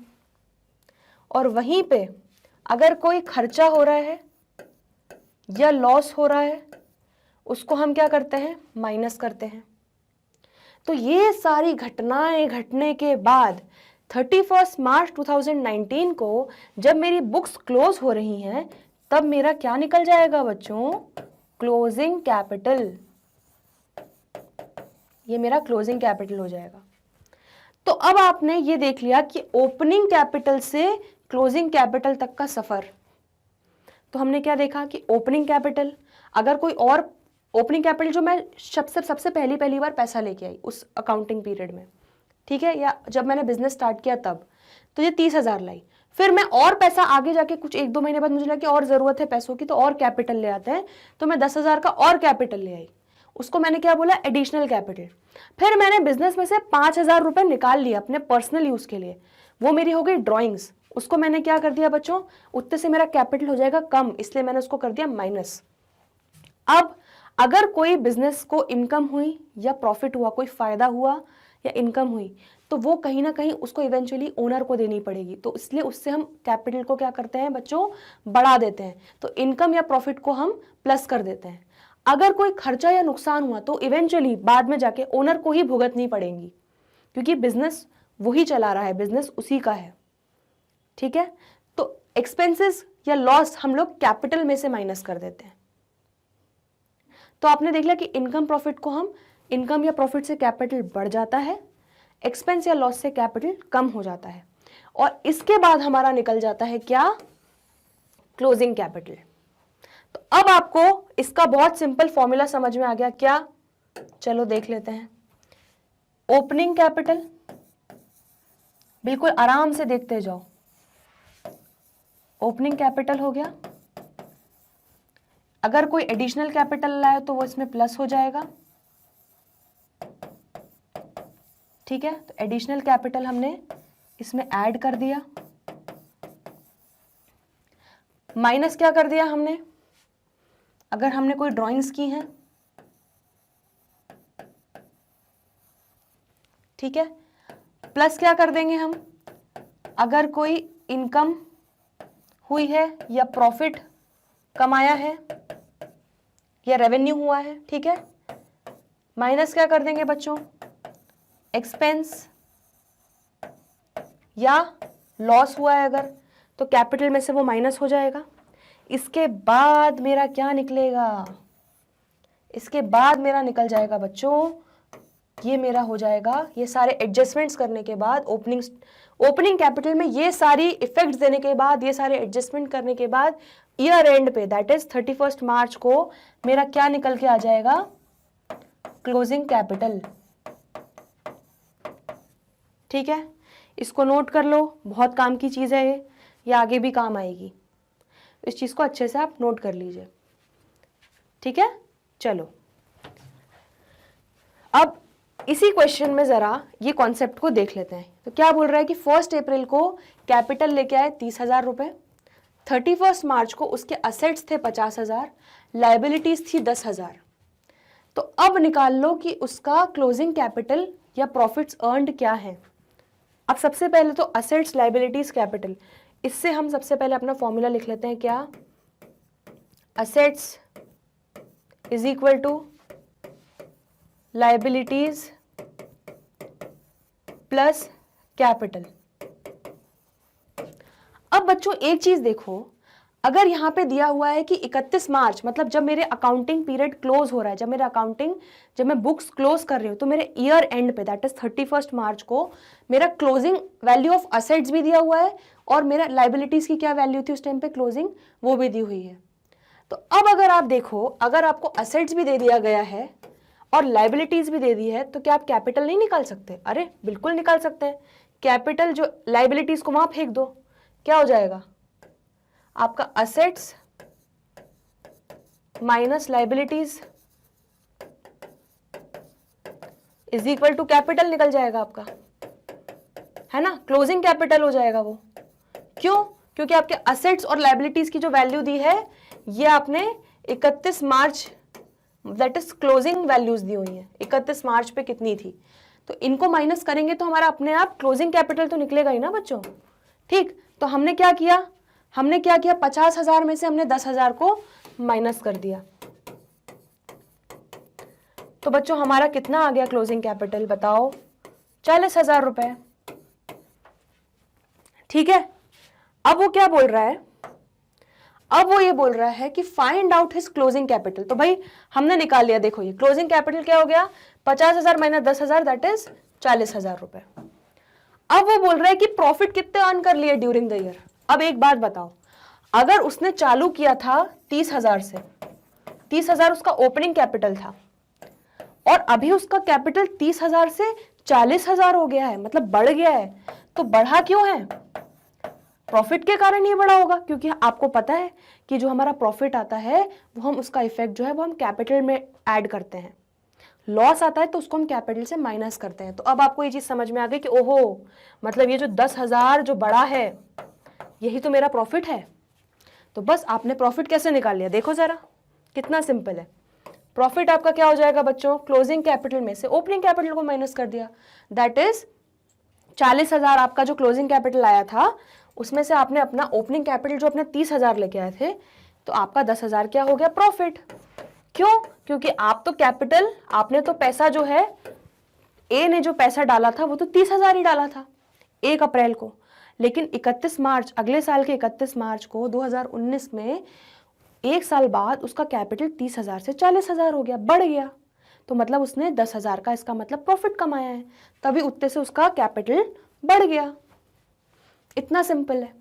Speaker 1: और वहीं पे अगर कोई खर्चा हो रहा है या लॉस हो रहा है उसको हम क्या करते हैं? माइनस करते हैं। तो ये सारी घटनाएं घटने के बाद 31 मार्च 2019 को जब मेरी बुक्स क्लोज हो रही हैं, तब मेरा क्या निकल जाएगा बच्चों? Closing capital. ये मेरा क्लोजिंग कैपिटल हो जाएगा। तो अब आपने ये देख लिया कि ओपनिंग कैपिटल से क्लोजिंग कैपिटल तक का सफर। तो हमने क्या देखा कि ओपनिंग कैपिटल, अगर कोई और ओपनिंग कैपिटल जो मैं सबसे पहली बार पैसा लेके आई उस अकाउंटिंग पीरियड में, ठीक है, या जब मैंने बिजनेस स्टार्ट किया तब, तो ये 30,000 लाई। फिर मैं और पैसा आगे जाके कुछ 1-2 महीने बाद मुझे लगा कि और जरूरत है पैसों की, तो और कैपिटल ले आते हैं, तो मैं 10,000 का और कैपिटल ले आई। उसको मैंने क्या बोला? Additional capital. फिर मैंने बिजनेस में से 5,000 रुपए निकाल लिए अपने पर्सनल यूज के लिए, वो मेरी हो गई ड्रॉइंग्स। उसको मैंने क्या कर दिया बच्चों? उतने से मेरा कैपिटल हो जाएगा कम, इसलिए मैंने उसको कर दिया माइनस। अब अगर कोई बिजनेस को इनकम हुई या प्रॉफिट हुआ, कोई फायदा हुआ या इनकम हुई तो वो कहीं ना कहीं उसको इवेंचुअली ओनर को देनी पड़ेगी, तो इसलिए उससे हम कैपिटल को क्या करते हैं बच्चों, बढ़ा देते हैं। तो इनकम या प्रॉफिट को हम प्लस कर देते हैं। अगर कोई खर्चा या नुकसान हुआ तो इवेंचुअली बाद में जाके ओनर को ही भुगतनी पड़ेंगी, क्योंकि बिजनेस वही चला रहा है, बिजनेस उसी का है। ठीक है, तो एक्सपेंसेस या लॉस हम लोग कैपिटल में से माइनस कर देते हैं। तो आपने देख लिया कि इनकम प्रॉफिट को हम, इनकम या प्रॉफिट से कैपिटल बढ़ जाता है, एक्सपेंस या लॉस से कैपिटल कम हो जाता है, और इसके बाद हमारा निकल जाता है क्या, क्लोजिंग कैपिटल। तो अब आपको इसका बहुत सिंपल फॉर्मूला समझ में आ गया क्या, चलो देख लेते हैं। ओपनिंग कैपिटल, बिल्कुल आराम से देखते जाओ। ओपनिंग कैपिटल हो गया, अगर कोई एडिशनल कैपिटल लाए तो वो इसमें प्लस हो जाएगा। ठीक है, तो एडिशनल कैपिटल हमने इसमें ऐड कर दिया, माइनस क्या कर दिया हमने, अगर हमने कोई ड्राइंग्स की हैं, ठीक है, प्लस क्या कर देंगे हम, अगर कोई इनकम हुई है या प्रॉफिट कमाया है या रेवेन्यू हुआ है, ठीक है, माइनस क्या कर देंगे बच्चों, एक्सपेंस या लॉस हुआ है अगर, तो कैपिटल में से वो माइनस हो जाएगा। इसके बाद मेरा क्या निकलेगा, इसके बाद मेरा निकल जाएगा बच्चों, ये मेरा हो जाएगा, ये सारे एडजस्टमेंट्स करने के बाद, ओपनिंग कैपिटल में ये सारी इफेक्ट्स देने के बाद, ये सारे एडजस्टमेंट करने के बाद, ईयर एंड पे दैट इज 31 मार्च को मेरा क्या निकल के आ जाएगा, क्लोजिंग कैपिटल। ठीक है, इसको नोट कर लो, बहुत काम की चीज है ये आगे भी काम आएगी, इस चीज को अच्छे से आप नोट कर लीजिए। ठीक है, चलो अब इसी क्वेश्चन में जरा ये कॉन्सेप्ट को देख लेते हैं। तो क्या बोल रहा है कि 1 अप्रैल को कैपिटल लेके आए 30,000 रुपए, 31 मार्च को उसके असेट्स थे 50,000, लाइबिलिटीज थी 10,000। तो अब निकाल लो कि उसका क्लोजिंग कैपिटल या प्रॉफिट्स अर्न्ड क्या है। अब सबसे पहले तो असेट्स लाइबिलिटीज कैपिटल, इससे हम सबसे पहले अपना फॉर्मूला लिख लेते हैं क्या, assets is equal to liabilities plus capital. अब बच्चों एक चीज देखो, अगर यहां पे दिया हुआ है कि 31 मार्च मतलब जब मेरे अकाउंटिंग पीरियड क्लोज हो रहा है, जब मैं बुक्स क्लोज कर रही हूं, तो मेरे ईयर एंड पे दैट इज 31 मार्च को मेरा क्लोजिंग वैल्यू ऑफ असेट्स भी दिया हुआ है और मेरा लाइबिलिटीज की क्या वैल्यू थी उस टाइम पे क्लोजिंग, वो भी दी हुई है। तो अब अगर आप देखो, अगर आपको असेट्स भी दे दिया गया है और लाइबिलिटीज भी दे दी है, तो क्या आप कैपिटल नहीं निकाल सकते? अरे बिल्कुल निकाल सकते हैं। कैपिटल जो लाइबिलिटीज को वहां फेंक दो, क्या हो जाएगा आपका, assets minus liabilities is equal to capital निकल जाएगा आपका, है ना, क्लोजिंग कैपिटल हो जाएगा वो। क्यों? क्योंकि आपके असेट्स और लाइबिलिटीज की जो वैल्यू दी है ये आपने 31 March that is closing values दी हुई है, 31 मार्च पे कितनी थी, तो इनको माइनस करेंगे तो हमारा अपने आप क्लोजिंग कैपिटल तो निकलेगा ही ना बच्चों। ठीक, तो हमने क्या किया, 50,000 में से हमने 10,000 को माइनस कर दिया, तो बच्चों हमारा कितना आ गया क्लोजिंग कैपिटल बताओ, 40,000 रुपए। ठीक है, अब वो क्या बोल रहा है, अब वो ये बोल रहा है कि find out his closing capital. तो भाई हमने निकाल लिया, देखो ये क्लोजिंग कैपिटल क्या हो गया, 50,000 माइनस 10,000 दैट इज 40,000 रुपए। अब वो बोल रहा है कि प्रॉफिट कितने अर्न कर लिए ड्यूरिंग द ईयर। अब एक बात बताओ, अगर उसने चालू किया था 30,000 से, 30,000 उसका ओपनिंग कैपिटल था और अभी उसका कैपिटल 30,000 से 40,000 हो गया है, मतलब बढ़ गया है, तो बढ़ा क्यों है, प्रॉफिट के कारण ये बढ़ा होगा, क्योंकि आपको पता है कि जो हमारा प्रॉफिट आता है वो हम उसका इफेक्ट जो है वो हम कैपिटल में ऐड करते हैं, लॉस आता है तो उसको हम कैपिटल से माइनस करते हैं। तो अब आपको ये चीज समझ में आ गई कि ओहो, मतलब ये जो 10,000 जो बढ़ा है यही तो मेरा प्रॉफिट है। तो बस आपने प्रॉफिट कैसे निकाल लिया, देखो जरा कितना सिंपल है। प्रॉफिट आपका क्या हो जाएगा बच्चों, क्लोजिंग कैपिटल में से ओपनिंग कैपिटल को माइनस कर दिया, दैट इज 40,000 आपका जो क्लोजिंग कैपिटल आया था उसमें से आपने अपना ओपनिंग कैपिटल जो अपने 30,000 लेके आए थे, तो आपका 10,000 क्या हो गया, प्रॉफिट। क्यों, क्योंकि आप तो कैपिटल, आपने तो पैसा जो है, ए ने जो पैसा डाला था वो तो 30,000 ही डाला था 1 अप्रैल को, लेकिन 31 मार्च, अगले साल के 31 मार्च को 2019 में, एक साल बाद उसका कैपिटल 30,000 से 40,000 हो गया, बढ़ गया, तो मतलब उसने 10,000 का इसका मतलब प्रॉफिट कमाया है, तभी उतने से उसका कैपिटल बढ़ गया। इतना सिंपल है,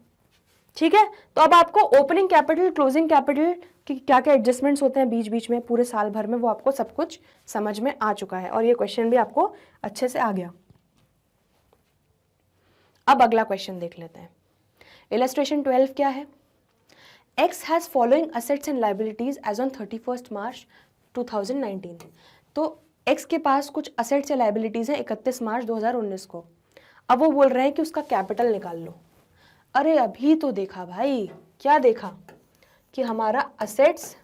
Speaker 1: ठीक है। तो अब आपको ओपनिंग कैपिटल, क्लोजिंग कैपिटल कि क्या क्या एडजस्टमेंट्स होते हैं बीच बीच में पूरे साल भर में, वो आपको सब कुछ समझ में आ चुका है और ये क्वेश्चन भी आपको अच्छे से आ गया। अब अगला क्वेश्चन देख लेते हैं। इलस्ट्रेशन 12 क्या है, X has following assets and liabilities as on 31st March 2019। तो X के पास कुछ assets या liabilities हैं 31 मार्च 2019 को। अब वो बोल रहे हैं कि उसका कैपिटल निकाल लो। अरे अभी तो देखा भाई, क्या देखा कि हमारा assets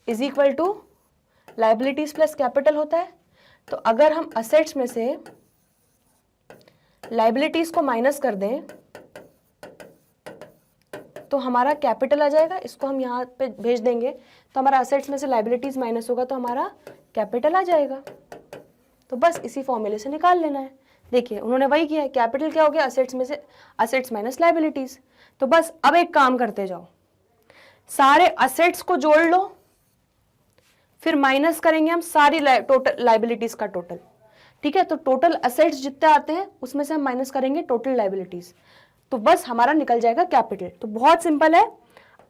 Speaker 1: is equal to liabilities plus capital होता है। तो अगर हम assets में से लाइबिलिटीज को माइनस कर दें तो हमारा कैपिटल आ जाएगा, इसको हम यहाँ पे भेज देंगे तो हमारा असेट्स में से लाइबिलिटीज माइनस होगा तो हमारा कैपिटल आ जाएगा। तो बस इसी फॉर्मूले से निकाल लेना है। देखिए उन्होंने वही किया है, कैपिटल क्या हो गया, असेट्स में से असेट्स माइनस लाइबिलिटीज। तो बस अब एक काम करते जाओ, सारे असेट्स को जोड़ लो, फिर माइनस करेंगे हम सारी टोटल लाइबिलिटीज का टोटल, ठीक है। तो टोटल असेट्स जितने आते हैं उसमें से हम माइनस करेंगे टोटल लाइबिलिटीज, तो बस हमारा निकल जाएगा कैपिटल। तो बहुत सिंपल है,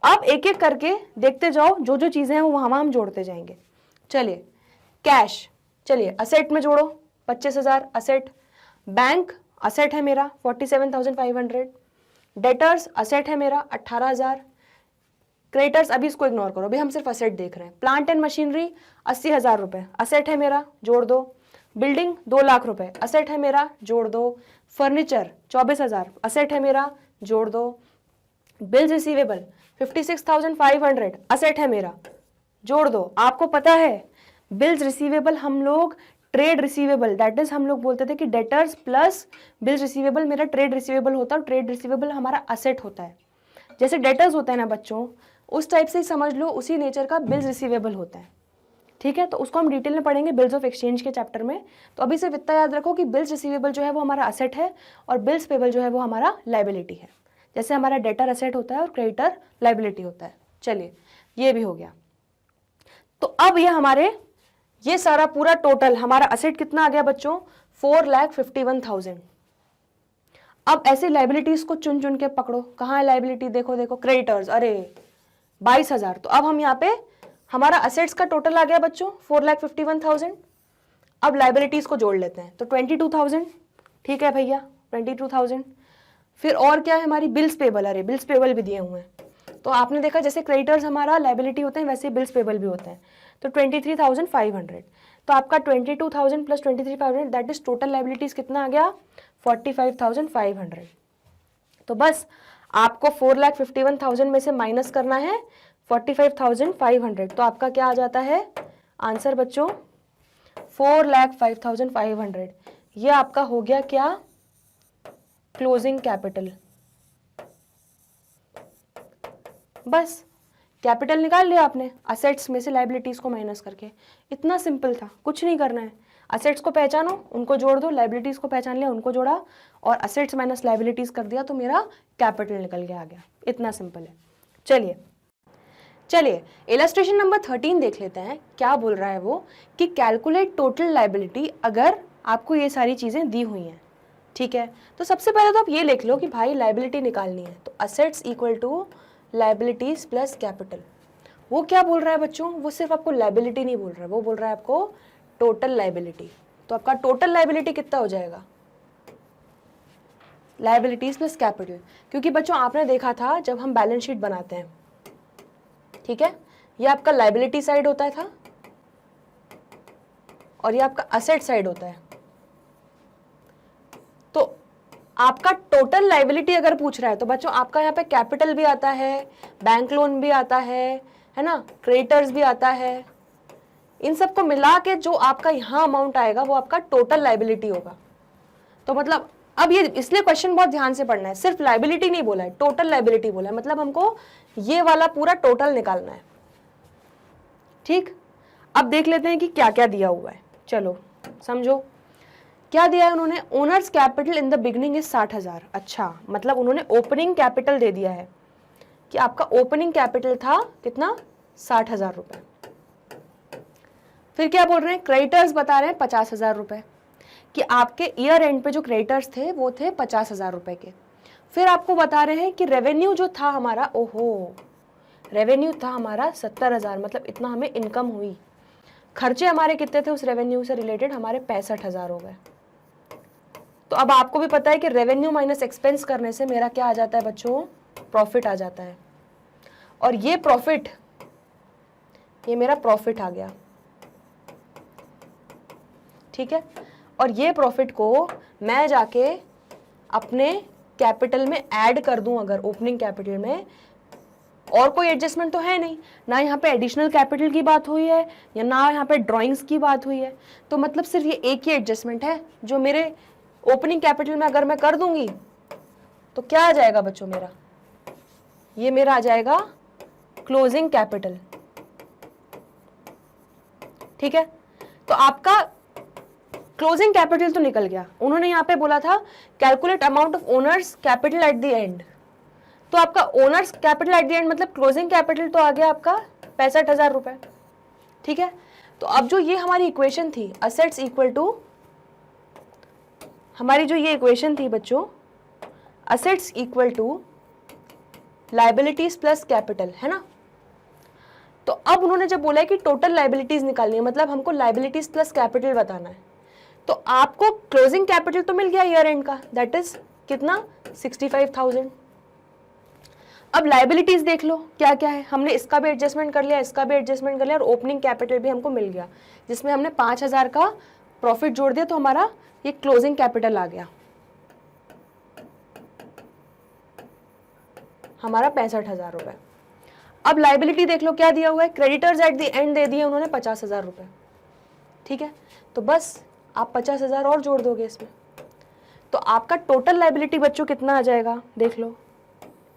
Speaker 1: अब एक एक करके देखते जाओ, जो जो चीजें हैं वो वहां हम जोड़ते जाएंगे। चलिए कैश, चलिए असेट में जोड़ो 25,000 असेट, बैंक असेट है मेरा 47,500, डेटर्स असेट है मेरा 18,000, क्रेडिटर्स अभी इसको इग्नोर करो, अभी हम सिर्फ असेट देख रहे हैं। प्लांट एंड मशीनरी 80,000 रुपए असेट है मेरा, जोड़ दो। बिल्डिंग 2 लाख रुपए असेट है मेरा, जोड़ दो। फर्नीचर 24,000 असेट है मेरा, जोड़ दो। बिल्स रिसीवेबल 56,500 असेट है मेरा, जोड़ दो। आपको पता है बिल्स रिसीवेबल हम लोग ट्रेड रिसीवेबल, दैट इज हम लोग बोलते थे कि डेटर्स प्लस बिल्स रिसीवेबल मेरा ट्रेड रिसीवेबल होता है, ट्रेड रिसीवेबल हमारा असेट होता है। जैसे डेटर्स होता है ना बच्चों, उस टाइप से ही समझ लो, उसी नेचर का बिल्स रिसीवेबल होता है, ठीक है। तो उसको हम डिटेल में पढ़ेंगे बिल्स ऑफ एक्सचेंज के चैप्टर में। तो अभी सिर्फ इतना याद रखो कि बिल्स रिसीवेबल जो है वो हमारा असेट है और बिल्स पेबल जो है वो हमारा लाइबिलिटी है। जैसे हमारा डेटर असेट होता है और क्रेडिटर लाइबिलिटी होता है। चलिए ये भी हो गया। तो अब ये हमारे ये सारा पूरा टोटल हमारा असेट कितना आ गया बच्चों, 4,51,000। अब ऐसे लाइबिलिटीज को चुन चुन के पकड़ो, कहाँ है लाइबिलिटी, देखो देखो क्रेडिटर्स, अरे 22,000। तो अब हम यहाँ पे हमारा असेट्स का टोटल आ गया बच्चों 4,51,000। अब लाइबिलिटीज को जोड़ लेते हैं तो 22,000, ठीक है भैया 22,000। फिर और क्या है हमारी बिल्स पेबल, अरे बिल्स पेबल भी दिए हुए हैं। तो आपने देखा जैसे क्रेडिटर्स हमारा लाइबिलिटी होते हैं वैसे बिल्स पेबल भी होते हैं। तो 23,500। तो आपका 22,000 plus 23,500 that is total liabilities कितना आ गया, 45,500। तो बस आपको 4,51,000 में से माइनस करना है 45,500। तो आपका क्या आ जाता है आंसर बच्चों, 4,05,500। ये आपका हो गया क्या, क्लोजिंग कैपिटल। बस कैपिटल निकाल लिया आपने असेट्स में से लाइबिलिटीज को माइनस करके। इतना सिंपल था, कुछ नहीं करना है। असेट्स को पहचानो, उनको जोड़ दो, लाइबिलिटीज को पहचान लिया, उनको जोड़ा और असेट्स माइनस लाइबिलिटीज कर दिया तो मेरा कैपिटल निकल के आ गया। इतना सिंपल है। चलिए चलिए इलस्ट्रेशन नंबर 13 देख लेते हैं। क्या बोल रहा है वो कि कैलकुलेट टोटल लाइबिलिटी, अगर आपको ये सारी चीजें दी हुई हैं, ठीक है। तो सबसे पहले तो आप ये लिख लो कि भाई लाइबिलिटी निकालनी है, तो assets equal to liabilities plus capital. वो क्या बोल रहा है बच्चों, वो सिर्फ आपको लाइबिलिटी नहीं बोल रहा है, वो बोल रहा है आपको टोटल लाइबिलिटी। तो आपका टोटल लाइबिलिटी कितना हो जाएगा, लाइबिलिटीज प्लस कैपिटल। क्योंकि बच्चों आपने देखा था जब हम बैलेंस शीट बनाते हैं, ठीक है, ये आपका लाइबिलिटी साइड होता था और ये आपका असेट साइड होता है। तो आपका टोटल लाइबिलिटी अगर पूछ रहा है तो बच्चों आपका यहाँ पे कैपिटल भी आता है, बैंक लोन भी आता है, है ना, क्रेडिटर्स भी आता है, इन सबको मिला के जो आपका यहाँ अमाउंट आएगा वो आपका टोटल लाइबिलिटी होगा। तो मतलब अब ये इसलिए क्वेश्चन बहुत ध्यान से पढ़ना है, सिर्फ लाइबिलिटी नहीं बोला है, टोटल लाइबिलिटी बोला है, मतलब हमको ये वाला पूरा टोटल निकालना है। ठीक, अब देख लेते हैं कि क्या क्या दिया हुआ है। चलो समझो क्या दिया है उन्होंने। Owners capital in the beginning is 60,000। अच्छा, मतलब उन्होंने ओपनिंग कैपिटल दे दिया है कि आपका ओपनिंग कैपिटल था कितना, 60,000 रुपए। फिर क्या बोल रहे हैं, क्रेडिटर्स बता रहे हैं 50,000 रुपए, कि आपके ईयर एंड पे जो क्रेडिटर्स थे वो थे 50,000 रुपए के। फिर आपको बता रहे हैं कि रेवेन्यू जो था हमारा, ओहो रेवेन्यू था हमारा 70,000, मतलब इतना हमें इनकम हुई। खर्चे हमारे कितने थे उस रेवेन्यू से रिलेटेड, हमारे 65,000 हो गए। तो अब आपको भी पता है कि रेवेन्यू माइनस एक्सपेंस करने से मेरा क्या आ जाता है बच्चों, प्रॉफिट आ जाता है। और ये प्रॉफिट, ये मेरा प्रॉफिट आ गया, ठीक है। और ये प्रॉफिट को मैं जाके अपने कैपिटल में ऐड कर दूं, अगर ओपनिंग कैपिटल में, और कोई एडजस्टमेंट तो है नहीं, ना यहाँ पे एडिशनल कैपिटल की बात हुई है या ना यहाँ पे ड्राइंग्स की बात हुई है, तो मतलब सिर्फ ये एक ही एडजस्टमेंट है जो मेरे ओपनिंग कैपिटल में अगर मैं कर दूंगी तो क्या आ जाएगा बच्चों मेरा, ये मेरा आ जाएगा क्लोजिंग कैपिटल। ठीक है, तो आपका क्लोजिंग कैपिटल तो निकल गया। उन्होंने यहाँ पे बोला था calculate amount of owners capital at the end, तो आपका owners capital at the end मतलब क्लोजिंग कैपिटल तो आ गया आपका 65,000 रुपए। ठीक है, तो अब जो ये हमारी इक्वेशन थी असेट्स इक्वल टू, हमारी जो ये इक्वेशन थी बच्चों, assets equal to liabilities plus capital, है ना। तो अब उन्होंने जब बोला है कि टोटल लाइबिलिटीज निकालनी है, मतलब हमको लाइबिलिटीज प्लस कैपिटल बताना है, तो आपको क्लोजिंग कैपिटल तो मिल गया ईयर एंड का, दैट इज कितना, 65,000। अब लाइबिलिटीज देख लो क्या क्या है, हमने इसका भी एडजस्टमेंट कर लिया, इसका भी एडजस्टमेंट कर लिया, और ओपनिंग कैपिटल भी हमको मिल गया, जिसमें हमने 5,000 का प्रॉफिट जोड़ दिया, तो हमारा ये क्लोजिंग कैपिटल आ गया हमारा 65,000 रुपए। अब लाइबिलिटी देख लो क्या दिया हुआ है, creditors at the and they दिए उन्होंने 50,000 रुपए। ठीक है, तो बस आप 50,000 और जोड़ दोगे इसमें, तो आपका टोटल लाइबिलिटी बच्चों कितना आ जाएगा, देख लो,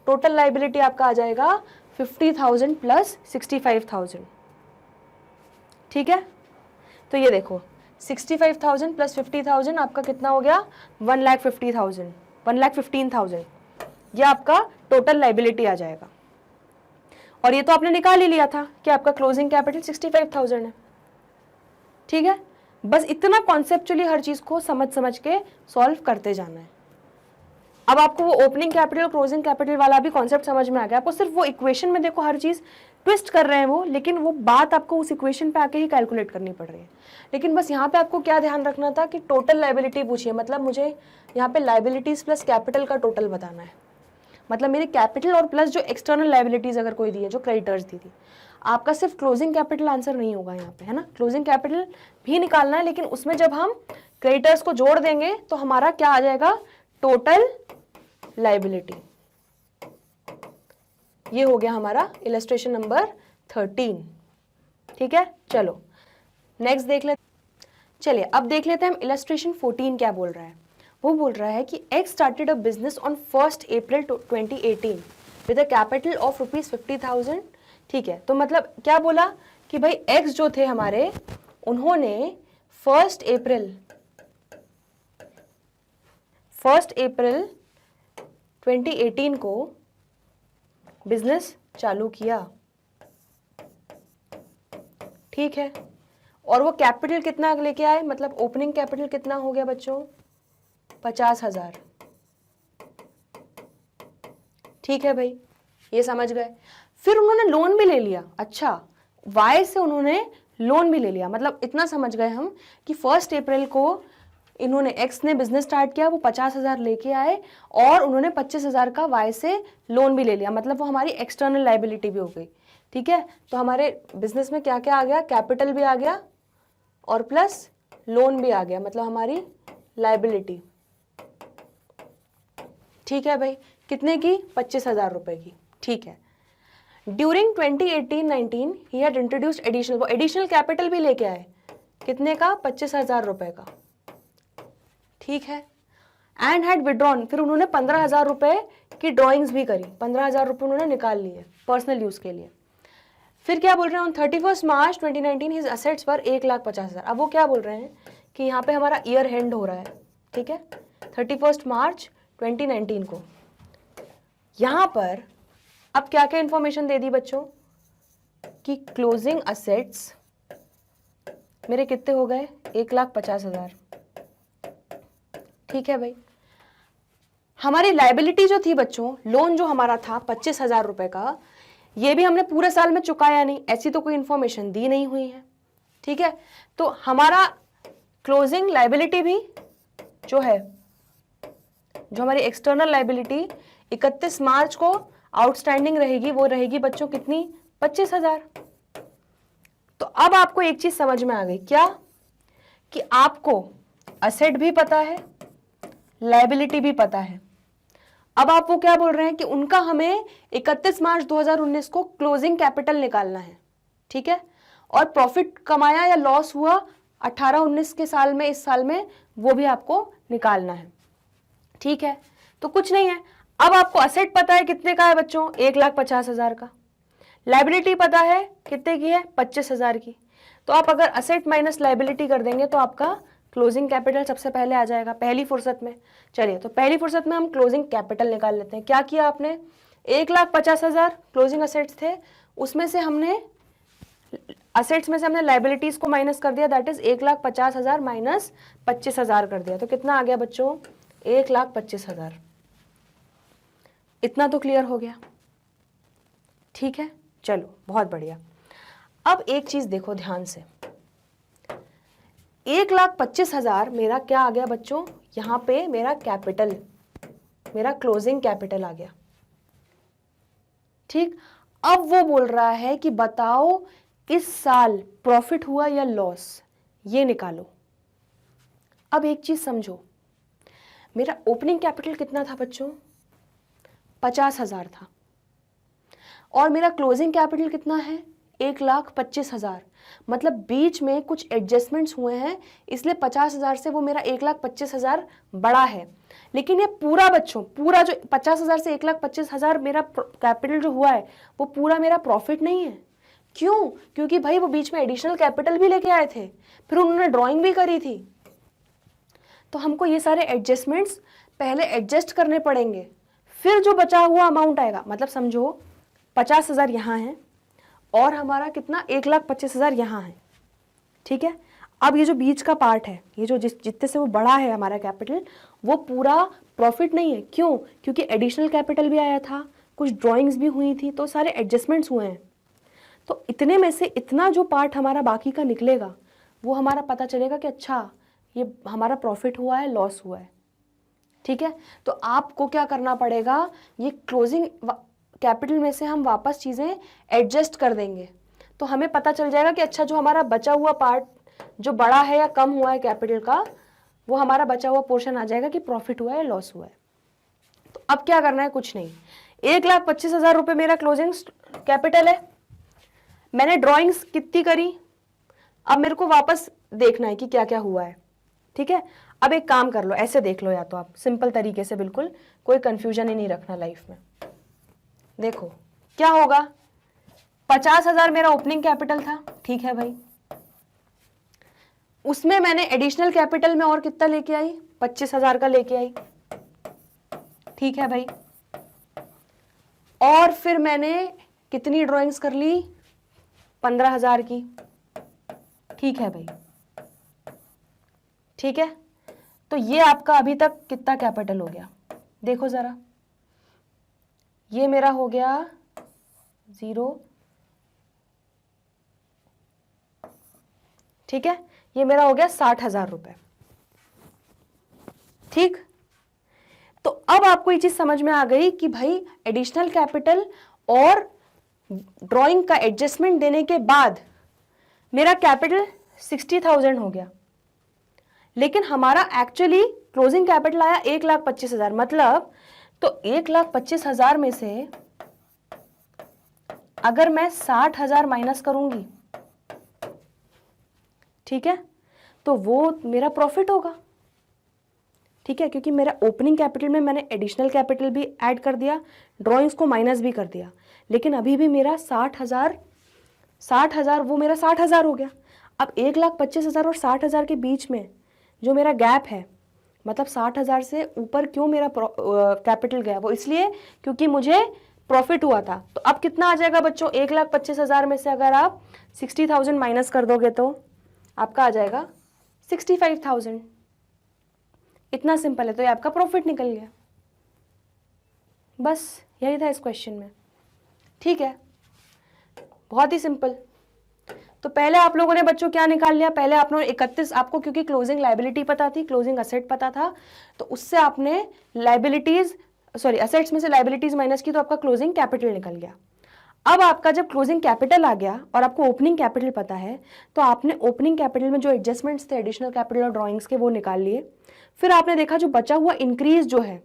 Speaker 1: टोटल लाइबिलिटी आपका आ जाएगा 50,000 प्लस 65,000। ठीक है, तो ये देखो 65,000 प्लस 50,000 आपका कितना हो गया, 1,50,000, 1,15,000, ये आपका टोटल लाइबिलिटी आ जाएगा। और ये तो आपने निकाल ही लिया था कि आपका क्लोजिंग कैपिटल 65,000 है। ठीक है, बस इतना कॉन्सेप्चुअली हर चीज को समझ समझ के सॉल्व करते जाना है। अब आपको वो ओपनिंग कैपिटल क्लोजिंग कैपिटल वाला भी कॉन्सेप्ट समझ में आ गया, आपको सिर्फ वो इक्वेशन में देखो हर चीज ट्विस्ट कर रहे हैं वो, लेकिन वो बात आपको उस इक्वेशन पे आके ही कैलकुलेट करनी पड़ रही है। लेकिन बस यहाँ पे आपको क्या ध्यान रखना था कि टोटल लाइबिलिटी पूछिए, मतलब मुझे यहाँ पे लाइबिलिटीज प्लस कैपिटल का टोटल बताना है, मतलब मेरे कैपिटल और प्लस जो एक्सटर्नल लाइबिलिटीज अगर कोई दी है, जो क्रेडिटर्स दी थी, आपका सिर्फ क्लोजिंग कैपिटल आंसर नहीं होगा यहाँ पे, है ना। क्लोजिंग कैपिटल भी निकालना है, लेकिन उसमें जब हम क्रेडिटर्स को जोड़ देंगे तो हमारा क्या आ जाएगा, टोटल लाइबिलिटी। ये हो गया हमारा इलस्ट्रेशन नंबर 13। ठीक है, चलो नेक्स्ट देख लेते। चलिए अब देख लेते हैं हम इलस्ट्रेशन 14 क्या बोल रहा है। वो बोल रहा है कि X started a business on 1 April 2018 with a capital of ₹50,000। ठीक है, तो मतलब क्या बोला कि भाई X जो थे हमारे, उन्होंने 1 अप्रैल 2018 को बिजनेस चालू किया। ठीक है, और वो कैपिटल कितना लेके आए, मतलब ओपनिंग कैपिटल कितना हो गया बच्चों, 50,000। ठीक है भाई, ये समझ गए। फिर उन्होंने लोन भी ले लिया। अच्छा, वाई से उन्होंने लोन भी ले लिया, मतलब इतना समझ गए हम कि 1 अप्रैल को इन्होंने एक्स ने बिजनेस स्टार्ट किया, वो 50,000 लेके आए और उन्होंने 25,000 का वाई से लोन भी ले लिया, मतलब वो हमारी एक्सटर्नल लाइबिलिटी भी हो गई। ठीक है, तो हमारे बिजनेस में क्या क्या आ गया, कैपिटल भी आ गया और प्लस लोन भी आ गया, मतलब हमारी लाइबिलिटी। ठीक है भाई, कितने की, 25,000 रुपए की। ठीक है, during 2018-19 he had introduced additional, वो एडिशनल कैपिटल भी लेके आए, कितने का? 25,000 रुपए का, ठीक है। एंड हैड विड्रॉन, फिर उन्होंने 15,000 रुपए की ड्रॉइंग्स भी करी, 15,000 रुपए उन्होंने निकाल लिए पर्सनल यूज के लिए। फिर क्या बोल रहे हैं? ऑन 31 मार्च 2019 हिज असेट्स पर 1,50,000। अब वो क्या बोल रहे हैं कि यहाँ पे हमारा ईयर एंड हो रहा है, ठीक है, 31 मार्च 2019 को। यहाँ पर अब क्या क्या इंफॉर्मेशन दे दी बच्चों कि क्लोजिंग असेट्स मेरे कितने हो गए? 1,50,000, ठीक है भाई। हमारी लाइबिलिटी जो थी बच्चों, लोन जो हमारा था 25,000 रुपए का, ये भी हमने पूरे साल में चुकाया नहीं, ऐसी तो कोई इंफॉर्मेशन दी नहीं हुई है, ठीक है। तो हमारा क्लोजिंग लाइबिलिटी भी जो है, जो हमारी एक्सटर्नल लाइबिलिटी 31 मार्च को आउटस्टैंडिंग रहेगी, वो रहेगी बच्चों कितनी? 25,000। तो अब आपको एक चीज समझ में आ गई, क्या? कि आपको असेट भी पता है, लाइबिलिटी भी पता है। अब आप वो क्या बोल रहे हैं कि उनका हमें 31 मार्च 2019 को क्लोजिंग कैपिटल निकालना है, ठीक है, और प्रॉफिट कमाया या लॉस हुआ 18-19 के साल में, इस साल में, वो भी आपको निकालना है, ठीक है। तो कुछ नहीं है, अब आपको असेट पता है कितने का है बच्चों? 1,50,000 का। लाइबिलिटी पता है कितने की है? 25,000 की। तो आप अगर असेट माइनस लाइबिलिटी कर देंगे तो आपका क्लोजिंग कैपिटल सबसे पहले आ जाएगा पहली फुर्सत में। चलिए, तो पहली फुर्सत में हम क्लोजिंग कैपिटल निकाल लेते हैं। क्या किया आपने? 1,50,000 क्लोजिंग असेट्स थे, उसमें से हमने असेट्स में से हमने लाइबिलिटीज को माइनस कर दिया, दैट इज 1,50,000 माइनस 25,000 कर दिया। तो कितना आ गया बच्चों? 1,25,000। इतना तो क्लियर हो गया, ठीक है। चलो, बहुत बढ़िया। अब एक चीज देखो ध्यान से, 1,25,000 मेरा क्या आ गया बच्चों? यहां पे मेरा कैपिटल, मेरा क्लोजिंग कैपिटल आ गया, ठीक। अब वो बोल रहा है कि बताओ इस साल प्रॉफिट हुआ या लॉस, ये निकालो। अब एक चीज समझो, मेरा ओपनिंग कैपिटल कितना था बच्चों? 50,000 था, और मेरा क्लोजिंग कैपिटल कितना है? 1,25,000। मतलब बीच में कुछ एडजस्टमेंट्स हुए हैं, इसलिए 50,000 से वो मेरा 1,25,000 बड़ा है। लेकिन ये पूरा बच्चों, पूरा जो 50,000 से 1,25,000 मेरा कैपिटल जो हुआ है, वो पूरा मेरा प्रॉफिट नहीं है। क्यों? क्योंकि भाई वो बीच में एडिशनल कैपिटल भी लेके आए थे, फिर उन्होंने ड्रॉइंग भी करी थी। तो हमको ये सारे एडजस्टमेंट्स पहले एडजस्ट करने पड़ेंगे, फिर जो बचा हुआ अमाउंट आएगा। मतलब समझो 50,000 यहाँ है और हमारा कितना? 1,25,000 यहाँ है, ठीक है। अब ये जो बीच का पार्ट है, ये जो जितने से वो बड़ा है हमारा कैपिटल, वो पूरा प्रॉफिट नहीं है। क्यों? क्योंकि एडिशनल कैपिटल भी आया था, कुछ ड्राइंग्स भी हुई थी, तो सारे एडजस्टमेंट्स हुए हैं। तो इतने में से इतना जो पार्ट हमारा बाकी का निकलेगा, वो हमारा पता चलेगा कि अच्छा ये हमारा प्रॉफिट हुआ है, लॉस हुआ है, ठीक है। तो आपको क्या करना पड़ेगा? ये क्लोजिंग कैपिटल में से हम वापस चीज़ें एडजस्ट कर देंगे, तो हमें पता चल जाएगा कि अच्छा जो हमारा बचा हुआ पार्ट जो बड़ा है या कम हुआ है कैपिटल का, वो हमारा बचा हुआ पोर्शन आ जाएगा कि प्रॉफिट हुआ है, लॉस हुआ है। तो अब क्या करना है? कुछ नहीं, 1,25,000 रुपये मेरा क्लोजिंग कैपिटल है, मैंने ड्राइंग्स कितनी करी, अब मेरे को वापस देखना है कि क्या क्या हुआ है, ठीक है। अब एक काम कर लो, ऐसे देख लो, या तो आप सिंपल तरीके से, बिल्कुल कोई कंफ्यूजन ही नहीं रखना लाइफ में। देखो क्या होगा, 50,000 मेरा ओपनिंग कैपिटल था, ठीक है भाई। उसमें मैंने एडिशनल कैपिटल में और कितना लेके आई? 25,000 का लेके आई, ठीक है भाई। और फिर मैंने कितनी ड्राइंग्स कर ली? 15,000 की, ठीक है भाई, ठीक है। तो ये आपका अभी तक कितना कैपिटल हो गया? देखो जरा, ये मेरा हो गया 0, ठीक है। ये मेरा हो गया 60,000 रुपए, ठीक। तो अब आपको ये चीज समझ में आ गई कि भाई एडिशनल कैपिटल और ड्राइंग का एडजस्टमेंट देने के बाद मेरा कैपिटल 60,000 हो गया, लेकिन हमारा एक्चुअली क्लोजिंग कैपिटल आया 1,25,000। मतलब तो 1,25,000 में से अगर मैं 60,000 माइनस करूंगी, ठीक है, तो वो मेरा प्रॉफिट होगा, ठीक है, क्योंकि मेरा ओपनिंग कैपिटल में मैंने एडिशनल कैपिटल भी ऐड कर दिया, ड्रॉइंग्स को माइनस भी कर दिया, लेकिन अभी भी मेरा 60,000 वो मेरा 60,000 हो गया। अब 1,25,000 और 60,000 के बीच में जो मेरा गैप है, मतलब 60,000 से ऊपर क्यों मेरा कैपिटल गया, वो इसलिए क्योंकि मुझे प्रॉफिट हुआ था। तो अब कितना आ जाएगा बच्चों, 1,25,000 में से अगर आप 60,000 माइनस कर दोगे तो आपका आ जाएगा 65,000। इतना सिंपल है, तो ये आपका प्रॉफिट निकल गया। बस यही था इस क्वेश्चन में, ठीक है, बहुत ही सिंपल। तो पहले आप लोगों ने बच्चों क्या निकाल लिया, पहले आप लोगों ने 31, आपको क्योंकि क्लोजिंग लायबिलिटी पता थी, क्लोजिंग असेट पता था, तो उससे आपने असेट्स में से लायबिलिटीज माइनस की, तो आपका क्लोजिंग कैपिटल निकल गया। अब आपका जब क्लोजिंग कैपिटल आ गया और आपको ओपनिंग कैपिटल पता है, तो आपने ओपनिंग कैपिटल में जो एडजस्टमेंट्स थे एडिशनल कैपिटल और ड्रॉइंग्स के, वो निकाल लिए। फिर आपने देखा जो बचा हुआ इंक्रीज जो है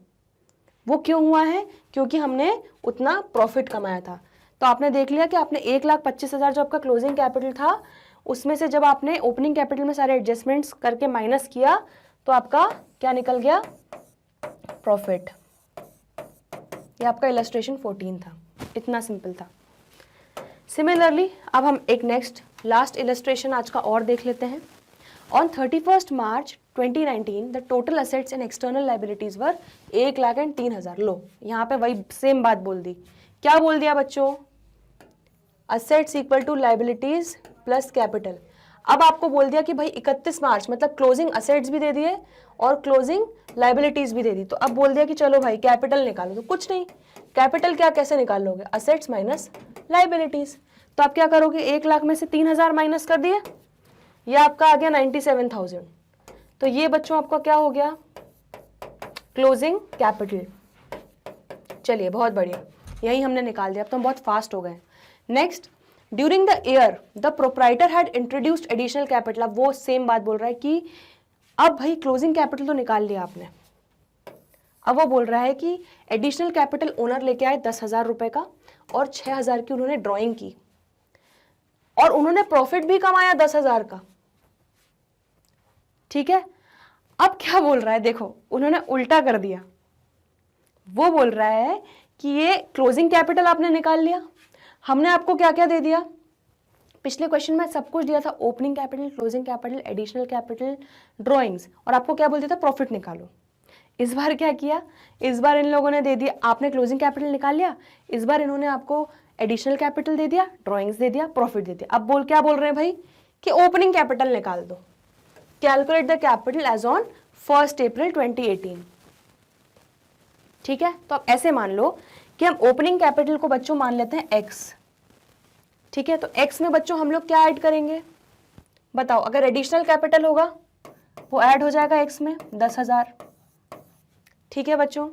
Speaker 1: वो क्यों हुआ है, क्योंकि हमने उतना प्रॉफिट कमाया था। तो आपने देख लिया कि आपने 1,25,000 जो आपका क्लोजिंग कैपिटल था, उसमें से जब आपने ओपनिंग कैपिटल में सारे एडजस्टमेंट्स करके माइनस किया, तो आपका क्या निकल गया, प्रॉफिट। ये आपका इलस्ट्रेशन 14 था, इतना सिंपल था। सिमिलरली अब हम एक नेक्स्ट लास्ट इलस्ट्रेशन आज का और देख लेते हैं। On 31 March 2019 the total assets and external liabilities were 1,03,000। लो यहाँ पे वही सेम बात बोल दी। क्या बोल दिया बच्चों, assets equal to liabilities plus capital. अब आपको बोल दिया कि भाई 31 मार्च मतलब क्लोजिंग असेट्स भी दे दिए और क्लोजिंग लाइबिलिटीज भी दे दी, तो अब बोल दिया कि चलो भाई कैपिटल निकालो। तो कुछ नहीं, कैपिटल क्या कैसे निकाल लोगे, असेट्स माइनस लाइबिलिटीज। तो आप क्या करोगे, 1,00,000 में से 3,000 माइनस कर दिए, ये आपका आ गया 97,000। तो ये बच्चों आपका क्या हो गया, क्लोजिंग कैपिटल। चलिए बहुत बढ़िया, यही हमने निकाल दिया। अब तो हम बहुत फास्ट हो गए। Next, during the year the proprietor had introduced additional capital. अब वो सेम बात बोल रहा है कि अब भाई क्लोजिंग कैपिटल तो निकाल लिया आपने, अब वो बोल रहा है कि एडिशनल कैपिटल ओनर लेके आए 10,000 रुपए का और 6,000 की उन्होंने ड्राइंग की और उन्होंने प्रॉफिट भी कमाया 10,000 का, ठीक है। अब क्या बोल रहा है, देखो उन्होंने उल्टा कर दिया। वो बोल रहा है कि ये क्लोजिंग कैपिटल आपने निकाल लिया, हमने आपको क्या क्या दे दिया, पिछले क्वेश्चन में सब कुछ दिया था, opening capital, closing capital, additional capital, drawings, और आपको क्या बोल दिया था, प्रॉफिट निकालो। इस बार क्या किया, इस बार इन लोगों ने दे दिया, आपने क्लोजिंग कैपिटल निकाल लिया, इस बार इन्होंने आपको एडिशनल कैपिटल दे दिया, ड्राइंग्स दे दिया, प्रॉफिट दे दिया। अब क्या बोल रहे हैं भाई कि ओपनिंग कैपिटल निकाल दो, calculate the capital as on 1 April 2018, ठीक है। तो अब ऐसे मान लो कि हम ओपनिंग कैपिटल को बच्चों मान लेते हैं x, ठीक है। तो x में बच्चों हम लोग क्या ऐड करेंगे, बताओ, अगर एडिशनल कैपिटल होगा वो ऐड हो जाएगा x में 10,000, ठीक है बच्चों।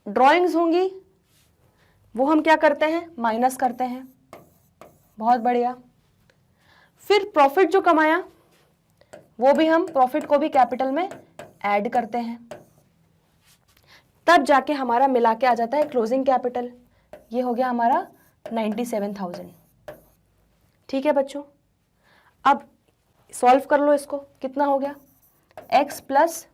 Speaker 1: ड्राइंग्स होंगी वो हम क्या करते हैं, माइनस करते हैं, बहुत बढ़िया। फिर प्रॉफिट जो कमाया वो भी हम प्रॉफिट को भी कैपिटल में ऐड करते हैं, तब जाके हमारा मिला के आ जाता है क्लोजिंग कैपिटल। ये हो गया हमारा 97,000, ठीक है बच्चों। अब सॉल्व कर लो इसको, कितना हो गया, x प्लस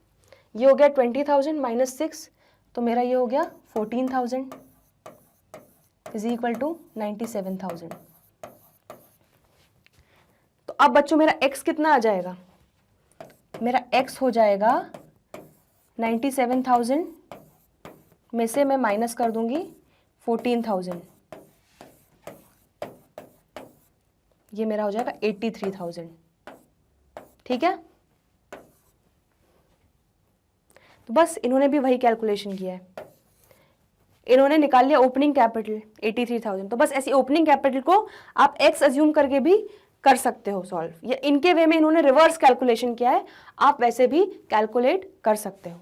Speaker 1: ये हो गया 20,000 माइनस 6, तो मेरा ये हो गया 14,000 इज इक्वल टू 97,000। तो अब बच्चों मेरा x कितना आ जाएगा, मेरा x हो जाएगा 97,000 में से मैं माइनस कर दूंगी 14,000, ये मेरा हो जाएगा 83,000, ठीक है। तो बस इन्होंने भी वही कैलकुलेशन किया है, इन्होंने निकाल लिया ओपनिंग कैपिटल 83,000। तो बस ऐसी ओपनिंग कैपिटल को आप x अज्यूम करके भी कर सकते हो सॉल्व, या इनके वे में इन्होंने रिवर्स कैलकुलेशन किया है, आप वैसे भी कैलकुलेट कर सकते हो।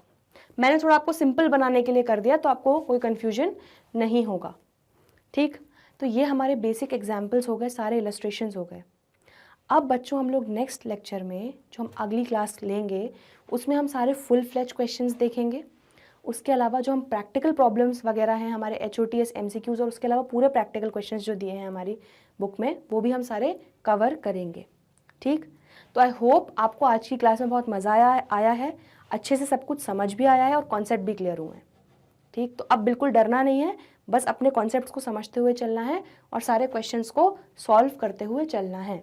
Speaker 1: मैंने थोड़ा आपको सिंपल बनाने के लिए कर दिया, तो आपको कोई कंफ्यूजन नहीं होगा, ठीक। तो ये हमारे बेसिक एग्जाम्पल्स हो गए, सारे इलस्ट्रेशंस हो गए। अब बच्चों हम लोग नेक्स्ट लेक्चर में जो हम अगली क्लास लेंगे उसमें हम सारे फुल फ्लेज क्वेश्चंस देखेंगे, उसके अलावा जो हम प्रैक्टिकल प्रॉब्लम्स वगैरह हैं हमारे HOTS MCQs और उसके अलावा पूरे प्रैक्टिकल क्वेश्चंस जो दिए हैं हमारी बुक में वो भी हम सारे कवर करेंगे। ठीक, तो आई होप आपको आज की क्लास में बहुत मज़ा आया है, अच्छे से सब कुछ समझ भी आया है और कॉन्सेप्ट भी क्लियर हुए हैं। ठीक, तो अब बिल्कुल डरना नहीं है, बस अपने कॉन्सेप्ट्स को समझते हुए चलना है और सारे क्वेश्चंस को सॉल्व करते हुए चलना है।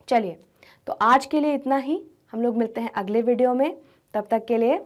Speaker 1: चलिए, तो आज के लिए इतना ही, हम लोग मिलते हैं अगले वीडियो में, तब तक के लिए